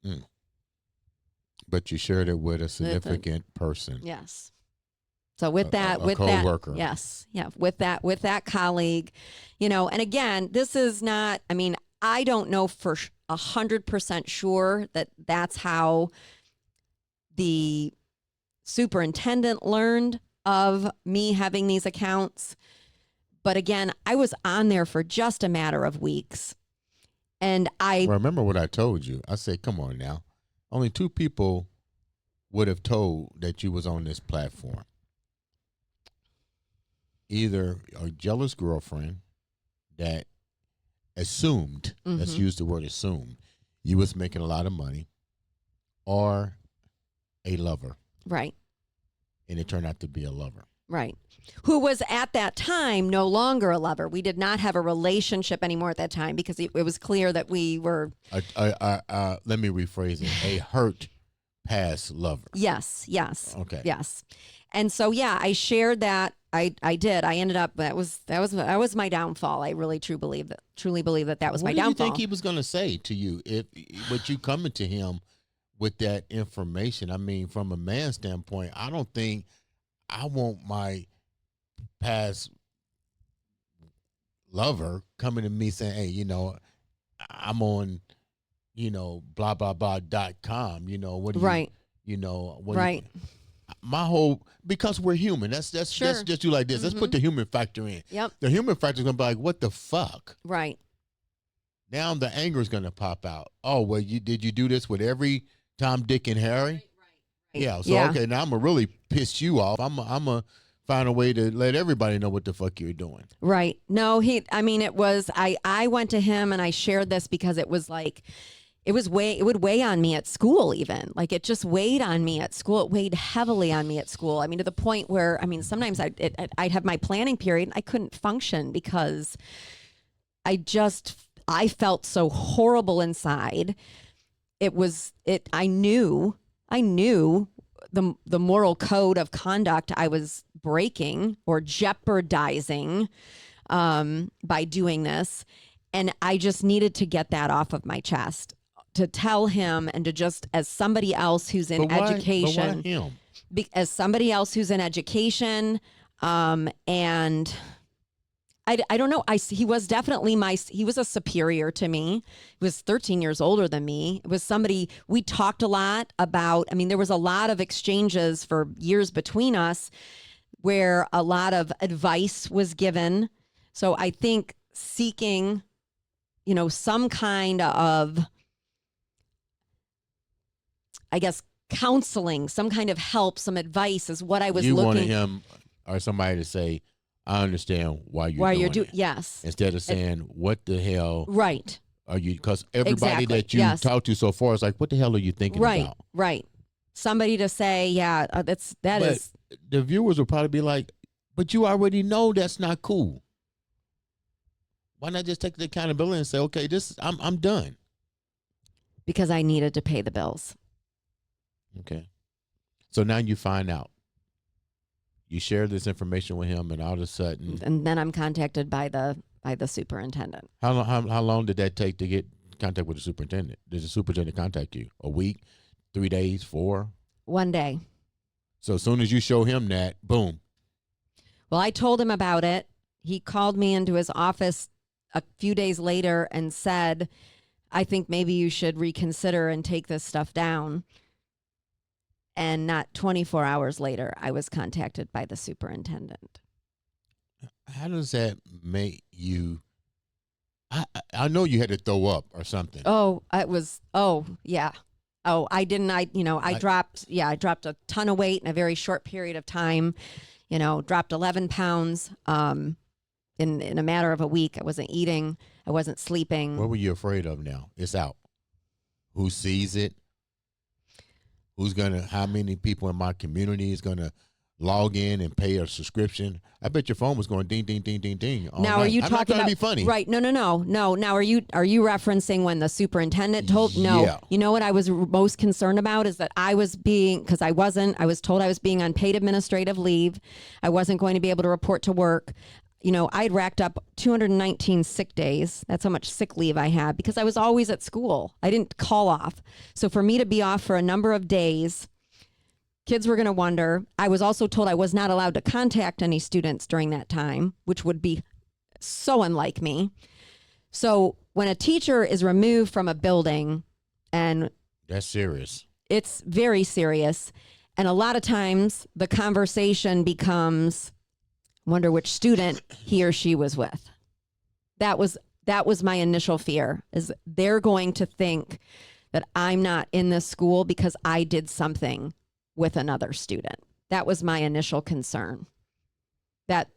A: Mm. But you shared it with a significant person.
B: Yes. So with that,
A: coworker.
B: Yes. Yeah. With that colleague, you know, and again, this is not, I mean, I don't know for 100% sure that that's how the superintendent learned of me having these accounts. But again, I was on there for just a matter of weeks. And
A: remember what I told you. I said, come on now. Only 2 people would have told that you was on this platform. Either a jealous girlfriend that assumed, let's use the word assume, you was making a lot of money, or a lover.
B: Right.
A: And it turned out to be a lover.
B: Right. Who was at that time no longer a lover. We did not have a relationship anymore at that time because it was clear that we were.
A: Let me rephrase it. A hurt past lover.
B: Yes.
A: Okay.
B: Yes. And so, yeah, I shared that. I did. I ended up, that was my downfall. I really truly believe that was my downfall.
A: What do you think he was going to say to you with you coming to him with that information? I mean, from a man's standpoint, I don't think I want my past lover coming to me saying, hey, you know, I'm on, you know, blah, blah, blah.com. You know, what do
B: right.
A: you know, what
B: right.
A: My whole, because we're human. That's
B: sure.
A: Let's just do like this. Let's put the human factor in.
B: Yep.
A: The human factor is gonna be like, what the fuck?
B: Right.
A: Now the anger is gonna pop out. Oh, well, did you do this with every Tom, Dick, and Harry? Right. Yeah. So okay, now I'm gonna really piss you off. I'm gonna find a way to let everybody know what the fuck you're doing.
B: Right. No, it was, I went to him and I shared this because it was like, it would weigh on me at school even. Like it just weighed on me at school. It weighed heavily on me at school. I mean, to the point where, I mean, sometimes I'd have my planning period and I couldn't function because I felt so horrible inside. I knew the moral code of conduct I was breaking or jeopardizing by doing this. And I just needed to get that off of my chest, to tell him, and to just, as somebody else who's in education,
A: but why him?
B: As somebody else who's in education, and I don't know. He was definitely he was a superior to me. He was 13 years older than me. It was somebody we talked a lot about. I mean, there was a lot of exchanges for years between us where a lot of advice was given. So I think seeking, you know, some kind of, I guess, counseling, some kind of help, some advice is what I was looking.
A: You wanted him or somebody to say, I understand why you're doing it.
B: Yes.
A: Instead of saying, what the hell
B: right.
A: Are you, because everybody
B: Exactly.
A: that you
B: Yes.
A: talk to so far is like, what the hell are you thinking
B: Right.
A: about?
B: Right. Somebody to say, yeah, that
A: But
B: is.
A: the viewers will probably be like, but you already know that's not cool. Why not just take the accountability and say, okay, I'm done.
B: Because I needed to pay the bills.
A: Okay. So now you find out. You share this information with him, and all of a sudden,
B: And then I'm contacted by the superintendent.
A: how long did that take to get in contact with the superintendent? Did the superintendent contact you? A week, 3 days, 4?
B: 1 day.
A: So as soon as you show him that, boom.
B: Well, I told him about it. He called me into his office a few days later and said, I think maybe you should reconsider and take this stuff down. And not 24 hours later, I was contacted by the superintendent.
A: How does that make you? I know you had to throw up or something.
B: Oh, yeah. Oh, I didn't. I dropped a ton of weight in a very short period of time. Dropped 11 pounds in a matter of a week. I wasn't eating. I wasn't sleeping.
A: What were you afraid of now? It's out. Who sees it? How many people in my community is going to log in and pay a subscription? I bet your phone was going ding, ding, ding, ding, ding.
B: Now, are you
A: I'm
B: talking
A: not trying
B: about,
A: to be funny?
B: Right. No. Now, are you referencing when the superintendent told? No.
A: Yeah.
B: You know what I was most concerned about is that I was told I was being on paid administrative leave. I wasn't going to be able to report to work. I'd racked up 219 sick days. That's how much sick leave I had because I was always at school. I didn't call off. So for me to be off for a number of days, kids were going to wonder. I was also told I was not allowed to contact any students during that time, which would be so unlike me. So when a teacher is removed from a building, and
A: that's serious.
B: It's very serious. And a lot of times the conversation becomes, wonder which student he or she was with. That was my initial fear, is they're going to think that I'm not in this school because I did something with another student. That was my initial concern. That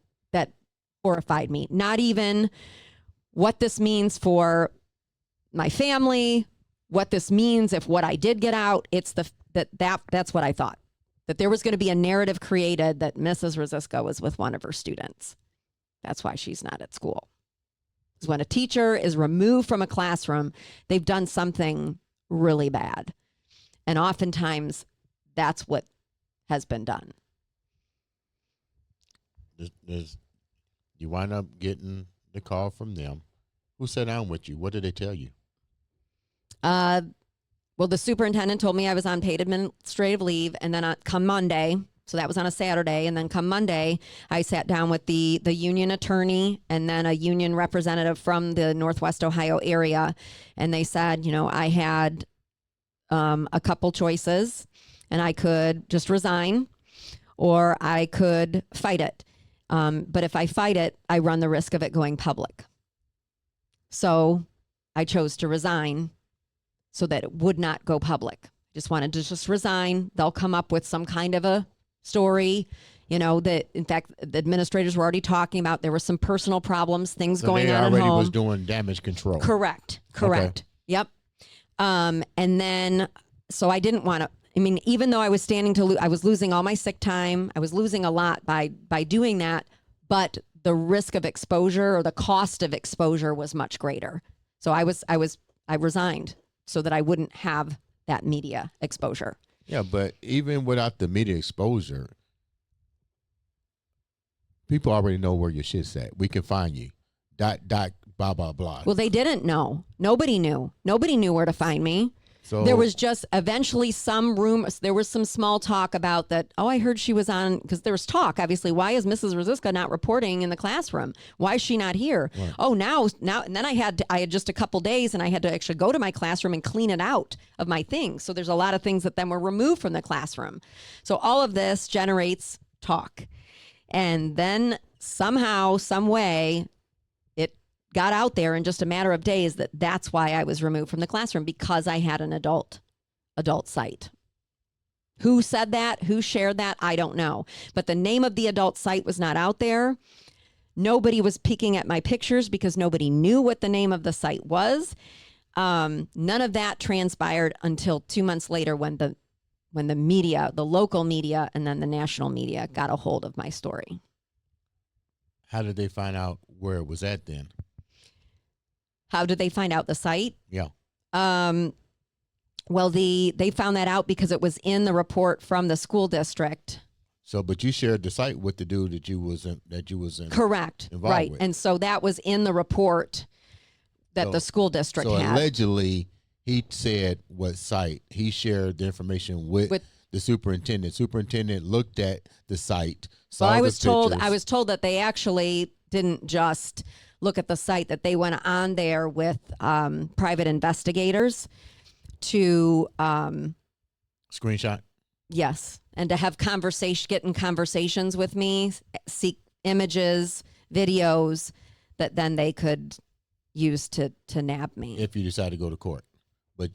B: horrified me. Not even what this means for my family, what this means if what I did get out. It's that's what I thought. That there was going to be a narrative created that Mrs. Ruziscka was with one of her students. That's why she's not at school. Because when a teacher is removed from a classroom, they've done something really bad. And oftentimes, that's what has been done.
A: You wind up getting the call from them. Who sat down with you? What did they tell you?
B: Well, the superintendent told me I was on paid administrative leave, and then come Monday, so that was on a Saturday, and then come Monday, I sat down with the union attorney and then a union representative from the Northwest Ohio area, and they said, I had a couple choices, and I could just resign, or I could fight it. But if I fight it, I run the risk of it going public. So I chose to resign, so that it would not go public. Just wanted to just resign. They'll come up with some kind of a story, that in fact, the administrators were already talking about. There were some personal problems, things going on at home.
A: They already was doing damage control.
B: Correct.
A: Okay.
B: Yep. And then, so I didn't want to, even though I was I was losing all my sick time. I was losing a lot by doing that, but the risk of exposure or the cost of exposure was much greater. So I resigned, so that I wouldn't have that media exposure.
A: Yeah, but even without the media exposure, people already know where your shit's at. We can find you. ... blah, blah, blah.
B: Well, they didn't know. Nobody knew. Nobody knew where to find me.
A: So
B: there was just eventually some rumors. There was some small talk about that. Oh, I heard she was on, because there was talk, obviously. Why is Mrs. Ruziscka not reporting in the classroom? Why is she not here? Right. Oh, now, and then I had just a couple days, and I had to actually go to my classroom and clean it out of my things. So there's a lot of things that then were removed from the classroom. So all of this generates talk. And then somehow, some way, got out there in just a matter of days that's why I was removed from the classroom, because I had an adult site. Who said that? Who shared that? I don't know. But the name of the adult site was not out there. Nobody was peeking at my pictures because nobody knew what the name of the site was. None of that transpired until 2 months later when the media, the local media, and then the national media got a hold of my story.
A: How did they find out where it was at then?
B: How did they find out the site?
A: Yeah.
B: Well, they found that out because it was in the report from the school district.
A: So, but you shared the site with the dude that you was in.
B: Correct.
A: Involved
B: Right.
A: with.
B: And so that was in the report that the school district had.
A: So allegedly, he said what site. He shared the information with the superintendent. Superintendent looked at the site.
B: Well, I was told that they actually didn't just look at the site, that they went on there with private investigators to
A: screenshot.
B: Yes, and to have get in conversations with me, seek images, videos that then they could use to nab me
A: if you decide to go to court. But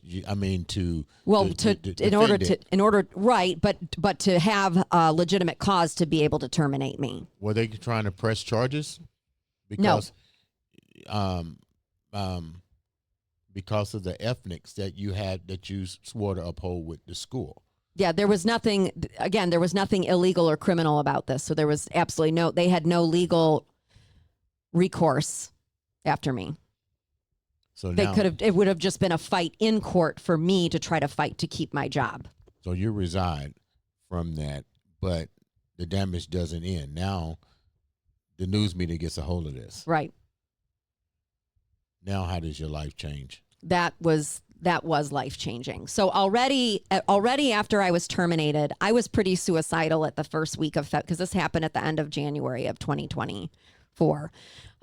A: right,
B: but to have a legitimate cause to be able to terminate me.
A: Were they trying to press charges? Because, because of the ethnics that you had that you swore to uphold with the school.
B: Yeah, there was nothing illegal or criminal about this. So there was absolutely they had no legal recourse after me. So it would have just been a fight in court for me to try to fight to keep my job.
A: So you reside from that, but the damage doesn't end. Now the news media gets a hold of this.
B: Right.
A: Now how does your life change?
B: That was life-changing. So already after I was terminated, I was pretty suicidal at the first week of because this happened at the end of January of 2024.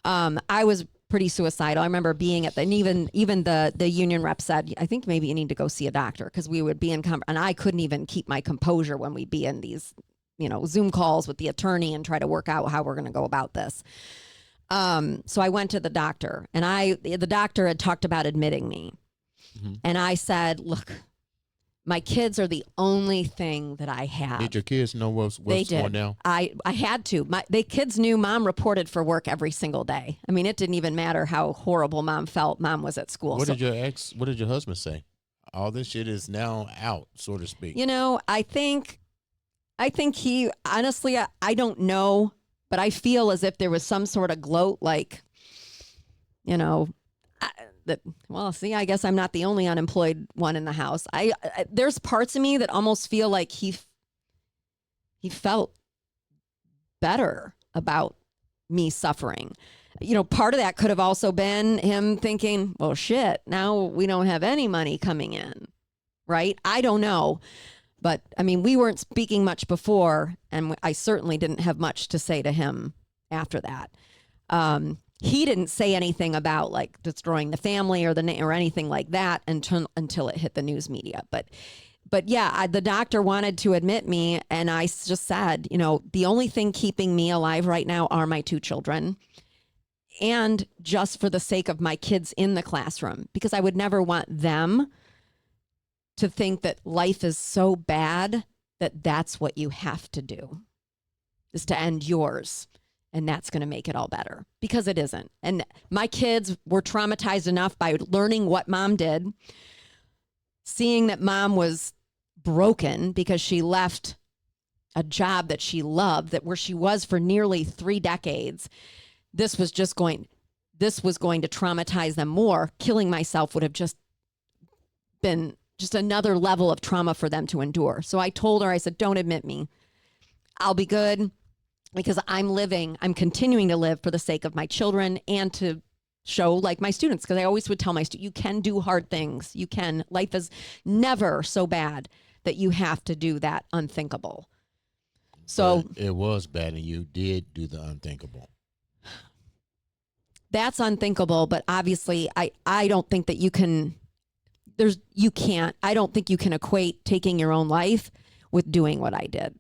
B: I was pretty suicidal. I remember being at even the union rep said, I think maybe you need to go see a doctor, because we would be in and I couldn't even keep my composure when we'd be in these, Zoom calls with the attorney and try to work out how we're going to go about this. So I went to the doctor, and the doctor had talked about admitting me. Mm-hmm. And I said, look, my kids are the only thing that I have.
A: Did your kids know what's going down?
B: I had to. The kids knew Mom reported for work every single day. I mean, it didn't even matter how horrible Mom felt. Mom was at school.
A: What did your husband say? All this shit is now out, so to speak.
B: I think he, honestly, I don't know, but I feel as if there was some sort of gloat, like, I guess I'm not the only unemployed one in the house. There's parts of me that almost feel like he felt better about me suffering. Part of that could have also been him thinking, well, shit, now we don't have any money coming in, right? I don't know. But I mean, we weren't speaking much before, and I certainly didn't have much to say to him after that. He didn't say anything about like destroying the family or anything like that until it hit the news media. But yeah, the doctor wanted to admit me, and I just said, the only thing keeping me alive right now are my 2 children, and just for the sake of my kids in the classroom, because I would never want them to think that life is so bad that that's what you have to do, is to end yours. And that's going to make it all better, because it isn't. And my kids were traumatized enough by learning what Mom did, seeing that Mom was broken because she left a job that she loved, where she was for nearly 3 decades. This was going to traumatize them more. Killing myself would have just been just another level of trauma for them to endure. So I told her, I said, don't admit me. I'll be good, because I'm continuing to live for the sake of my children and to show like my students, because I always would tell my students, you can do hard things. You can. Life is never so bad that you have to do that unthinkable. So
A: but it was bad, and you did do the unthinkable.
B: That's unthinkable, but obviously I don't think that you can. I don't think you can equate taking your own life with doing what I did.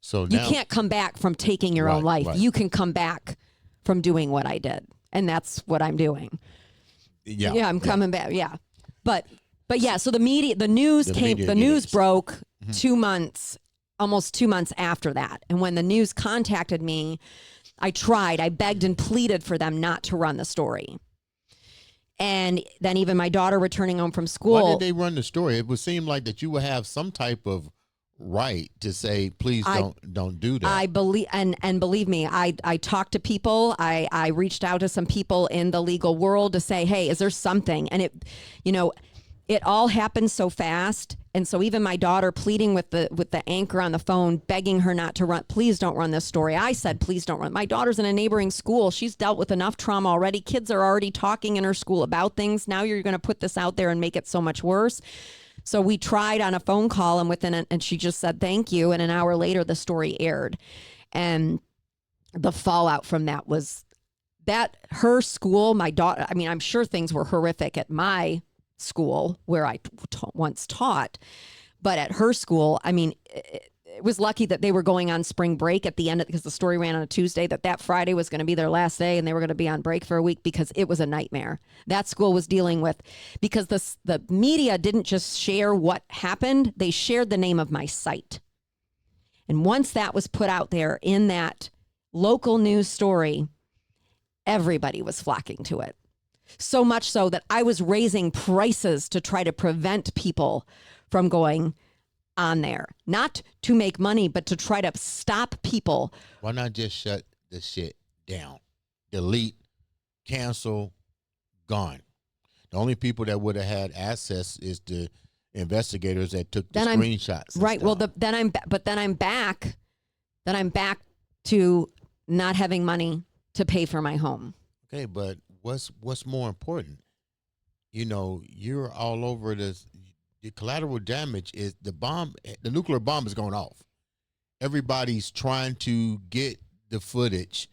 A: So now,
B: you can't come back from taking your own life. Right. You can come back from doing what I did, and that's what I'm doing. Yeah, I'm coming back. Yeah, but yeah. So the news broke 2 months, almost 2 months after that, and when the news contacted me, I tried. I begged and pleaded for them not to run the story. And then even my daughter returning home from school.
A: Why did they run the story? It would seem like that you would have some type of right to say, please don't do that.
B: I believe, and believe me, I talked to people. I reached out to some people in the legal world to say, hey, is there something? And it all happened so fast. And so even my daughter pleading with the anchor on the phone, begging her not to run, please don't run this story. I said, please don't run. My daughter's in a neighboring school. She's dealt with enough trauma already. Kids are already talking in her school about things. Now you're going to put this out there and make it so much worse. So we tried on a phone call, and she just said, thank you. And an hour later, the story aired. And the fallout from that was that her school, my daughter, I mean, I'm sure things were horrific at my school where I once taught, but at her school, I mean, it was lucky that they were going on spring break at the end because the story ran on a Tuesday, that Friday was going to be their last day and they were going to be on break for a week because it was a nightmare. That school was dealing with, because the media didn't just share what happened, they shared the name of my site. And once that was put out there in that local news story, everybody was flocking to it. So much so that I was raising prices to try to prevent people from going on there. Not to make money, but to try to stop people.
A: Why not just shut the shit down? Delete, cancel, gone. The only people that would have had access is the investigators that took the screenshots.
B: Right. Well, then I'm back to not having money to pay for my home.
A: Okay, but what's more important? You're all over this. The collateral damage is the nuclear bomb is going off. Everybody's trying to get the footage,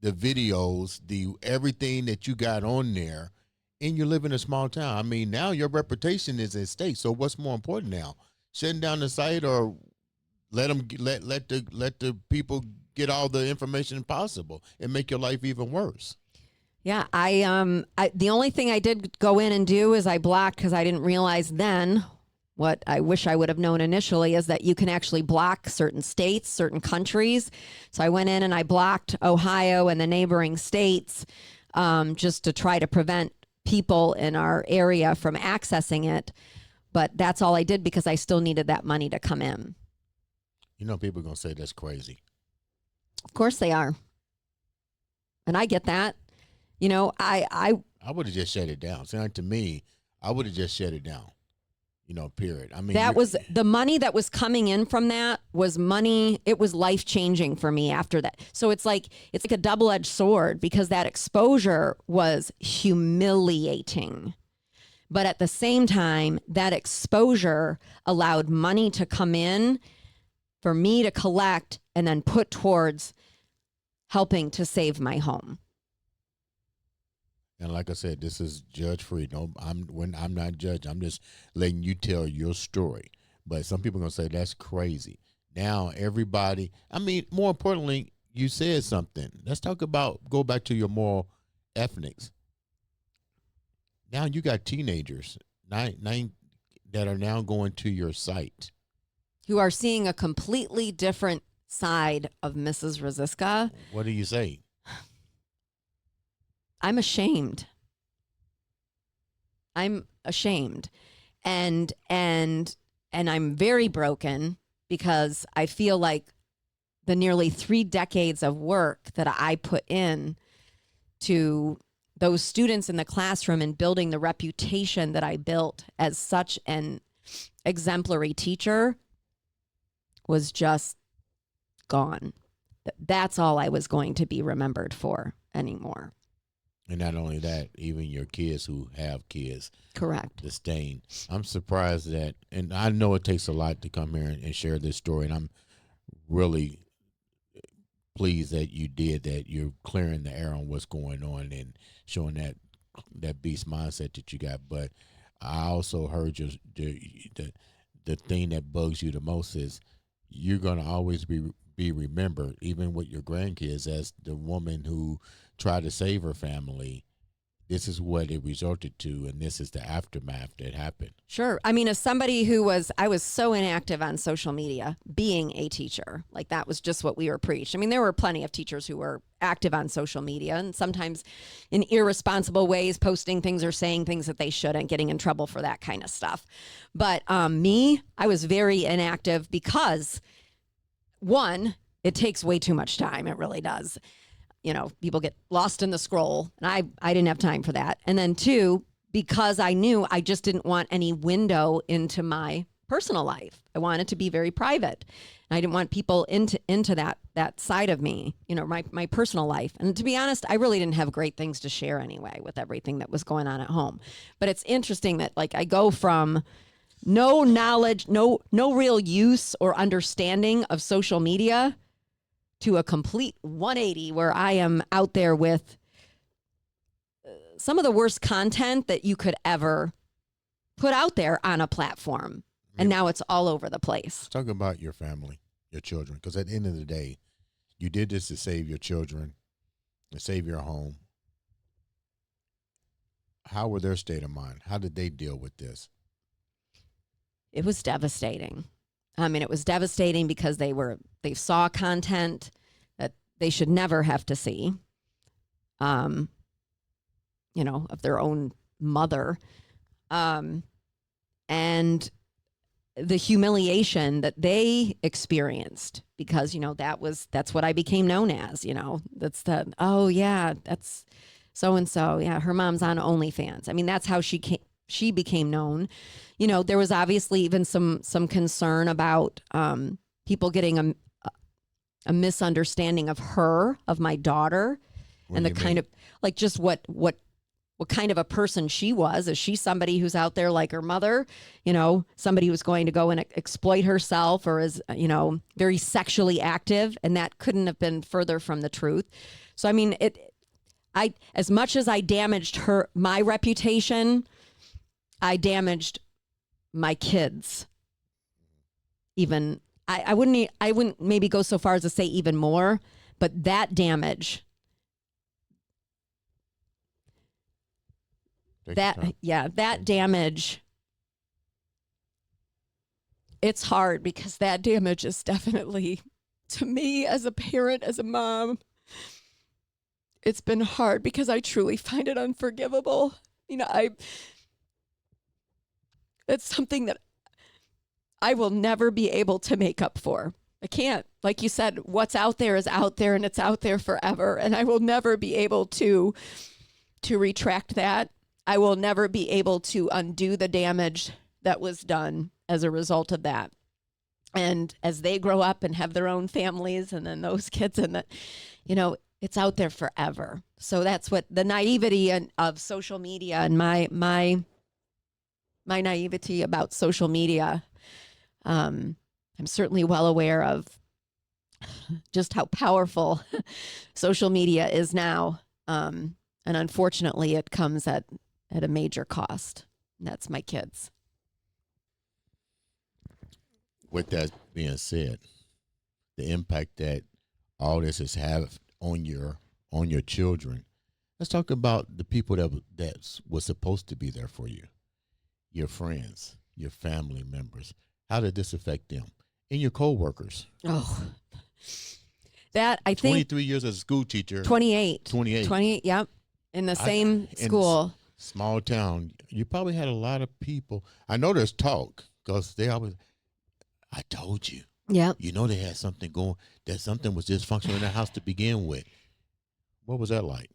A: the videos, everything that you got on there, and you live in a small town. I mean, now your reputation is at stake. So what's more important now? Shutting down the site or let the people get all the information possible and make your life even worse?
B: Yeah, the only thing I did go in and do is I blocked, because I didn't realize then what I wish I would have known initially, is that you can actually block certain states, certain countries. So I went in and I blocked Ohio and the neighboring states, just to try to prevent people in our area from accessing it. But that's all I did because I still needed that money to come in.
A: People are going to say that's crazy.
B: Of course they are. And I get that. I
A: would have just shut it down. See, to me, I would have just shut it down. Period. I mean,
B: that was the money that was coming in from that was money. It was life changing for me after that. So it's like a double-edged sword, because that exposure was humiliating. But at the same time, that exposure allowed money to come in for me to collect and then put towards helping to save my home.
A: And like I said, this is judge free. I'm not judge. I'm just letting you tell your story. But some people are gonna say that's crazy. Now everybody. I mean, more importantly, you said something. Let's go back to your moral ethics. Now you got teenagers, nine that are now going to your site,
B: who are seeing a completely different side of Mrs. Ruziscka.
A: What do you say?
B: I'm ashamed. I'm ashamed. And I'm very broken, because I feel like the nearly 3 decades of work that I put in to those students in the classroom and building the reputation that I built as such an exemplary teacher was just gone. That's all I was going to be remembered for anymore.
A: And not only that, even your kids who have kids.
B: Correct.
A: The stain. I'm surprised that, and I know it takes a lot to come here and share this story, and I'm really pleased that you did that. You're clearing the air on what's going on and showing that beast mindset that you got. But I also heard the thing that bugs you the most is you're going to always be remembered, even with your grandkids, as the woman who tried to save her family, this is what it resulted to, and this is the aftermath that happened.
B: Sure. I mean, as somebody I was so inactive on social media, being a teacher, like that was just what we were preached. I mean, there were plenty of teachers who were active on social media and sometimes in irresponsible ways, posting things or saying things that they shouldn't, getting in trouble for that kind of stuff. But I was very inactive because, one, it takes way too much time. It really does. People get lost in the scroll, and I didn't have time for that. And then two, because I knew I just didn't want any window into my personal life. I wanted to be very private. And I didn't want people into that side of me, my personal life. And to be honest, I really didn't have great things to share anyway with everything that was going on at home. But it's interesting that like I go from no knowledge, no real use or understanding of social media to a complete 180 where I am out there with some of the worst content that you could ever put out there on a platform. And now it's all over the place.
A: Talk about your family, your children, because at the end of the day, you did this to save your children, to save your home. How were their state of mind? How did they deal with this?
B: It was devastating. I mean, it was devastating because they saw content that they should never have to see, of their own mother. And the humiliation that they experienced because, that's what I became known as, that's that's so-and-so. Yeah. Her mom's on OnlyFans. I mean, that's how she became known. There was obviously even some concern about people getting a misunderstanding of my daughter, and the kind of like just what kind of a person she was. Is she somebody who's out there like her mother, somebody who's going to go and exploit herself, or is, very sexually active? And that couldn't have been further from the truth. So, I mean, as much as I damaged my reputation, I damaged my kids. Even I wouldn't maybe go so far as to say even more, but that damage, that damage, it's hard because that damage is definitely, to me as a parent, as a mom, it's been hard because I truly find it unforgivable. It's something that I will never be able to make up for. I can't. Like you said, what's out there is out there, and it's out there forever. And I will never be able to retract that. I will never be able to undo the damage that was done as a result of that. And as they grow up and have their own families, and then those kids, and it's out there forever. So that's what the naivety of social media, and my naivety about social media. I'm certainly well aware of just how powerful social media is now. And unfortunately, it comes at a major cost. And that's my kids.
A: With that being said, the impact that all this has had on your children, let's talk about the people that was supposed to be there for you, your friends, your family members. How did this affect them? And your coworkers?
B: Oh, that I think
A: 23 years as a school teacher.
B: 28.
A: 28.
B: Yep. In the same school.
A: Small town. You probably had a lot of people. I know there's talk because they always, I told you.
B: Yeah.
A: They had something going, that something was dysfunctional in the house to begin with. What was that like?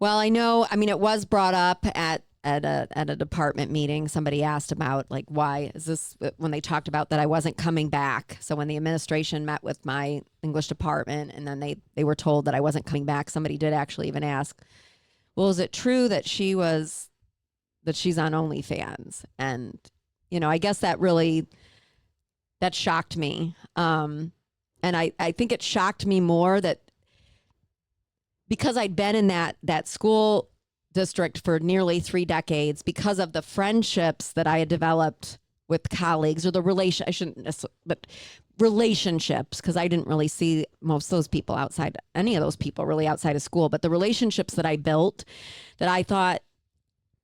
B: Well, it was brought up at a department meeting. Somebody asked about like, why is this, when they talked about that I wasn't coming back. So when the administration met with my English department, and then they were told that I wasn't coming back, somebody did actually even ask, well, is it true that she's on OnlyFans? And, I guess that shocked me. And I think it shocked me more that because I'd been in that school district for nearly 3 decades, because of the friendships that I had developed with colleagues, or the relation, I shouldn't necessarily, but relationships, because I didn't really see most of those people outside, any of those people really outside of school, but the relationships that I built, that I thought,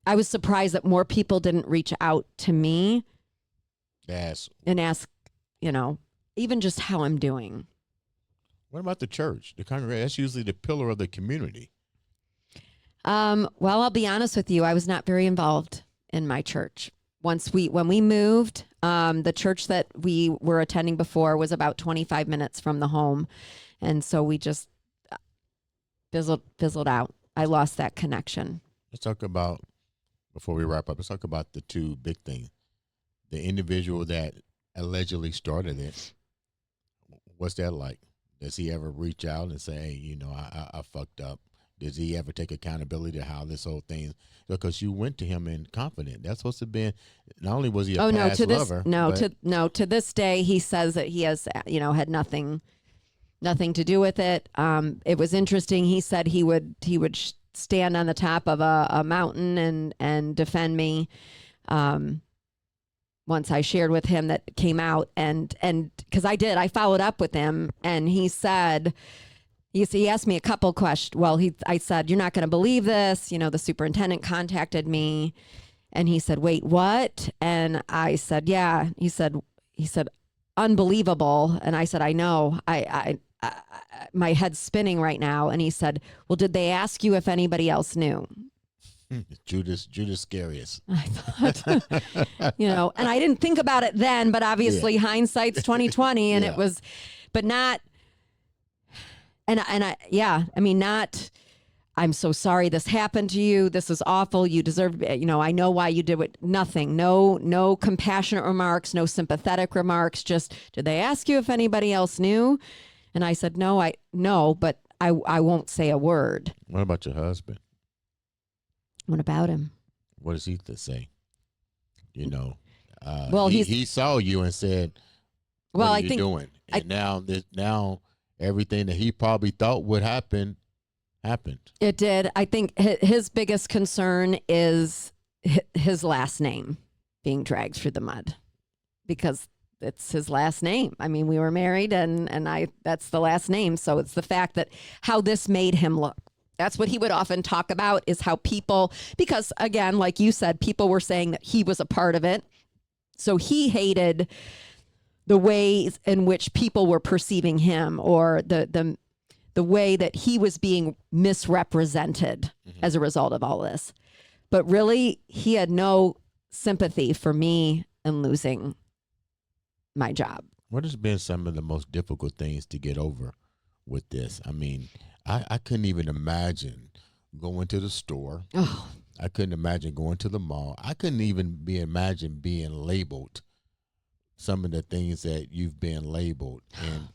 B: I was surprised that more people didn't reach out to me and ask, even just how I'm doing.
A: What about the church, the congregation? That's usually the pillar of the community.
B: Well, I'll be honest with you. I was not very involved in my church. When we moved, the church that we were attending before was about 25 minutes from the home. And so we just fizzled out. I lost that connection.
A: Let's talk about, before we wrap up, let's talk about the two big things. The individual that allegedly started it, what's that like? Does he ever reach out and say, hey, I fucked up? Does he ever take accountability to how this whole thing? Because you went to him in confident. That's supposed to have been. Not only was he a past lover.
B: To this day, he says that he has, had nothing to do with it. It was interesting. He said he would stand on the top of a mountain and defend me. Once I shared with him that came out, and because I followed up with him, and he said, he asked me a couple questions. Well, I said, you're not going to believe this. The superintendent contacted me, and he said, wait, what? And I said, yeah. He said, unbelievable. And I said, I know. I my head's spinning right now. And he said, well, did they ask you if anybody else knew?
A: Judas scariest.
B: I thought, and I didn't think about it then, but obviously hindsight's 2020, and it was, but not. Not, I'm so sorry this happened to you. This is awful. You deserve, I know why you did it. Nothing. No compassionate remarks, no sympathetic remarks. Just, did they ask you if anybody else knew? And I said, no, but I won't say a word.
A: What about your husband?
B: What about him?
A: What does he say?
B: Well,
A: he saw you and said, what are you doing? And now everything that he probably thought would happen happened.
B: It did. I think his biggest concern is his last name being dragged through the mud, because it's his last name. I mean, we were married, and that's the last name. So it's the fact that how this made him look. That's what he would often talk about, is how people, because again, like you said, people were saying that he was a part of it. So he hated the ways in which people were perceiving him, or the way that he was being misrepresented as a result of all this. But really, he had no sympathy for me in losing my job.
A: What has been some of the most difficult things to get over with this? I mean, I couldn't even imagine going to the store.
B: Oh.
A: I couldn't imagine going to the mall. I couldn't even imagine being labeled some of the things that you've been labeled.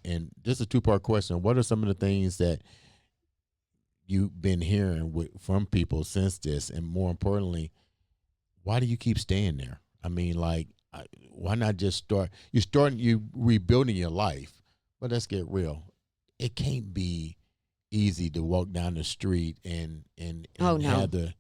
A: And this is a two-part question. What are some of the things that you've been hearing from people since this? And more importantly, why do you keep staying there? I mean, why not just start? You rebuilding your life. But let's get real. It can't be easy to walk down the street and have the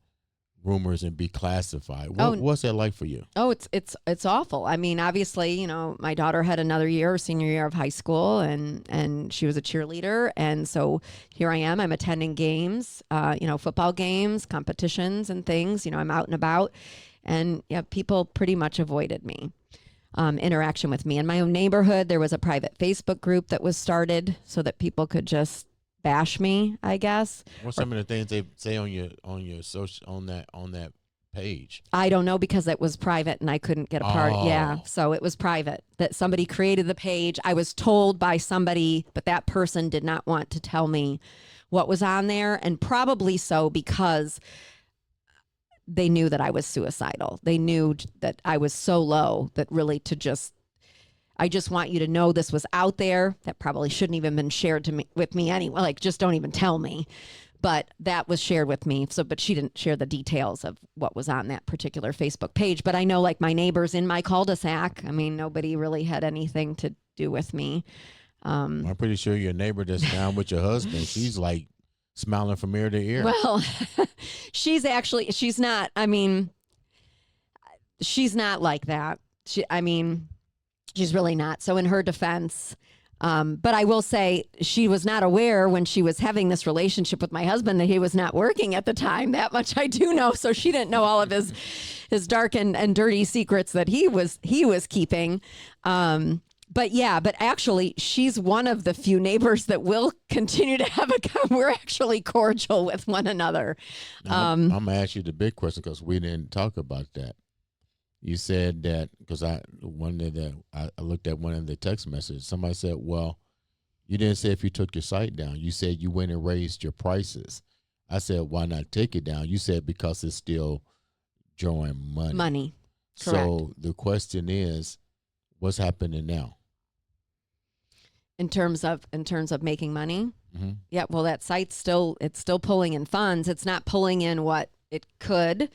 A: rumors and be classified. What's that like for you?
B: Oh, it's awful. I mean, obviously, my daughter had another year, senior year of high school, and she was a cheerleader, and so here I am. I'm attending games, football games, competitions, and things. I'm out and about, and people pretty much avoided me. Interaction with me in my own neighborhood. There was a private Facebook group that was started so that people could just bash me, I guess.
A: What's some of the things they say on your social on that page?
B: I don't know, because it was private and I couldn't get a part.
A: Oh.
B: Yeah, so it was private. That somebody created the page. I was told by somebody, but that person did not want to tell me what was on there, and probably so because they knew that I was suicidal. They knew that I was so low that really I just want you to know this was out there. That probably shouldn't even been shared with me anyway. Just don't even tell me. But that was shared with me. But she didn't share the details of what was on that particular Facebook page. But I know, my neighbors in my cul-de-sac, I mean, nobody really had anything to do with me.
A: I'm pretty sure your neighbor that's down with your husband, she's smiling from ear to ear.
B: Well, she's not like that. she's really not. So in her defense, but I will say she was not aware when she was having this relationship with my husband that he was not working at the time. That much I do know. So she didn't know all of his dark and dirty secrets that he was keeping. But actually, she's one of the few neighbors that will continue to have we're actually cordial with one another.
A: I'm going to ask you the big question because we didn't talk about that. You said that because I looked at one of the text messages. Somebody said, well, you didn't say if you took your site down. You said you went and raised your prices. I said, why not take it down? You said because it's still drawing money.
B: Money. Correct.
A: So the question is, what's happening now?
B: In terms of making money?
A: Mm-hmm.
B: Yeah, well, that site's still pulling in funds. It's not pulling in what it could.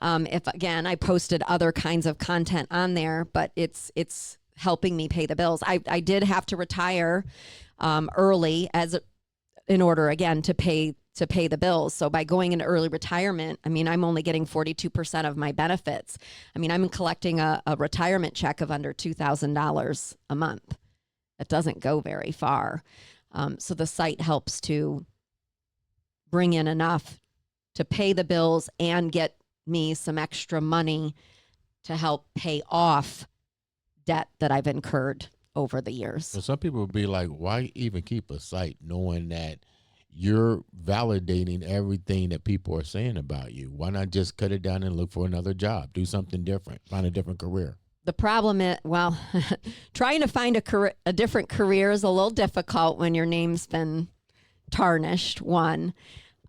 B: If again, I posted other kinds of content on there, but it's helping me pay the bills. I did have to retire early in order again to pay the bills. So by going into early retirement, I'm only getting 42% of my benefits. I'm collecting a retirement check of under $2,000 a month. That doesn't go very far. So the site helps to bring in enough to pay the bills and get me some extra money to help pay off debt that I've incurred over the years.
A: So some people would be like, why even keep a site knowing that you're validating everything that people are saying about you? Why not just cut it down and look for another job, do something different, find a different career?
B: The problem is, well, trying to find a different career is a little difficult when your name's been tarnished, one.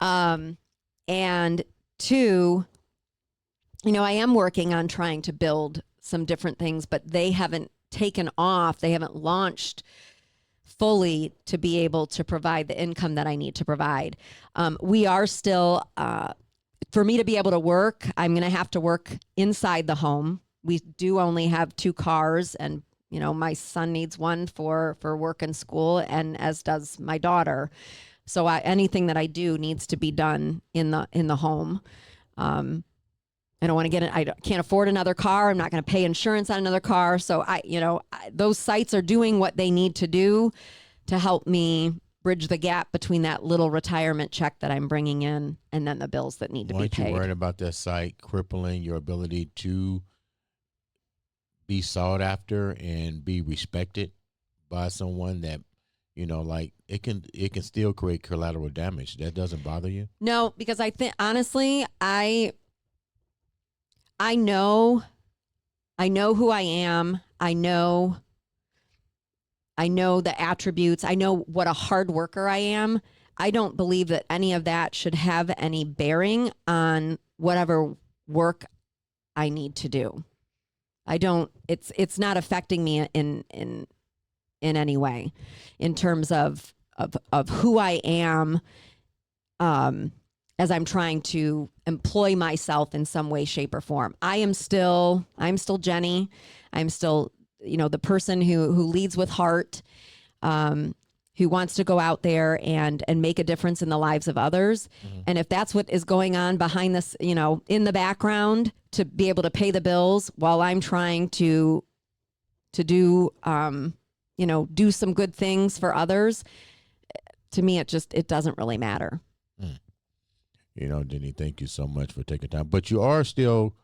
B: And two, I am working on trying to build some different things, but they haven't taken off. They haven't launched fully to be able to provide the income that I need to provide. We are still, for me to be able to work, I'm going to have to work inside the home. We do only have 2 cars, and my son needs one for work and school, and as does my daughter. So anything that I do needs to be done in the home. I don't want to get it. I can't afford another car. I'm not going to pay insurance on another car. So those sites are doing what they need to do to help me bridge the gap between that little retirement check that I'm bringing in and then the bills that need to be paid.
A: Aren't you worried about that site crippling your ability to be sought after and be respected by someone that, like it can still create collateral damage? That doesn't bother you?
B: No, because I think honestly, I know who I am. I know the attributes. I know what a hard worker I am. I don't believe that any of that should have any bearing on whatever work I need to do. I don't, it's not affecting me in any way in terms of who I am, as I'm trying to employ myself in some way, shape, or form. I'm still Jenny. I'm still, the person who leads with heart, who wants to go out there and make a difference in the lives of others. Mm-hmm. And if that's what is going on behind this, in the background to be able to pay the bills while I'm trying to do, do some good things for others, to me, it doesn't really matter.
A: Mm. Denny, thank you so much for taking time. But you are still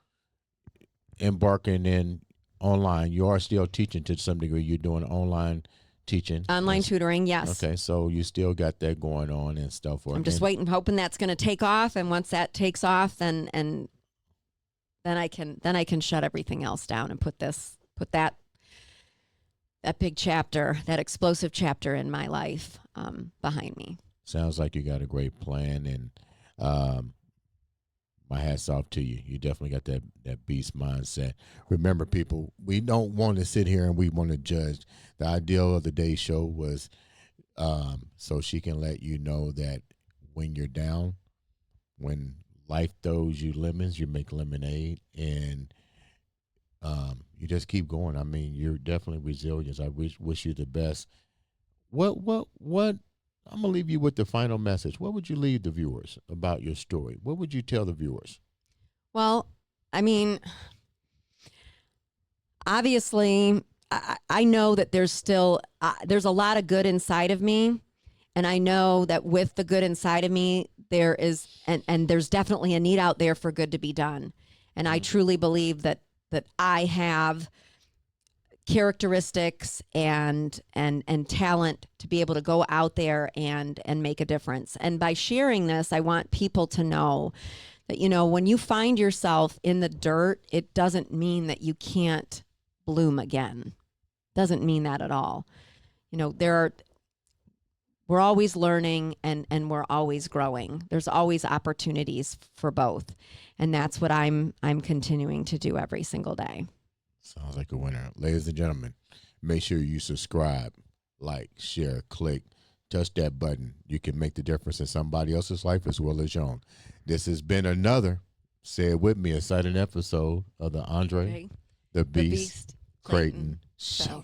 A: embarking in online. You are still teaching to some degree. You're doing online teaching.
B: Online tutoring, yes.
A: Okay, so you still got that going on and stuff.
B: I'm just waiting, hoping that's going to take off. And once that takes off, then I can shut everything else down and put that big chapter, that explosive chapter in my life behind me.
A: Sounds like you got a great plan, and my hat's off to you. You definitely got that beast mindset. Remember, people, we don't want to sit here and we want to judge. The ideal of the day show was so she can let you know that when you're down, when life throws you lemons, you make lemonade, and you just keep going. You're definitely resilient. I wish you the best. What I'm going to leave you with the final message. What would you leave the viewers about your story? What would you tell the viewers?
B: Well, obviously, I know that there's still there's a lot of good inside of me, and I know that with the good inside of me, there is and there's definitely a need out there for good to be done, and I truly believe that I have characteristics and talent to be able to go out there and make a difference. And by sharing this, I want people to know that, you know, when you find yourself in the dirt, it doesn't mean that you can't bloom again. Doesn't mean that at all. You know, we're always learning and we're always growing. There's always opportunities for both. And that's what I'm continuing to do every single day.
A: Sounds like a winner. Ladies and gentlemen, make sure you subscribe, like, share, click, touch that button. You can make the difference in somebody else's life as well as your own. This has been another, say it with me, exciting episode of the Andre The Beast Crayton Show.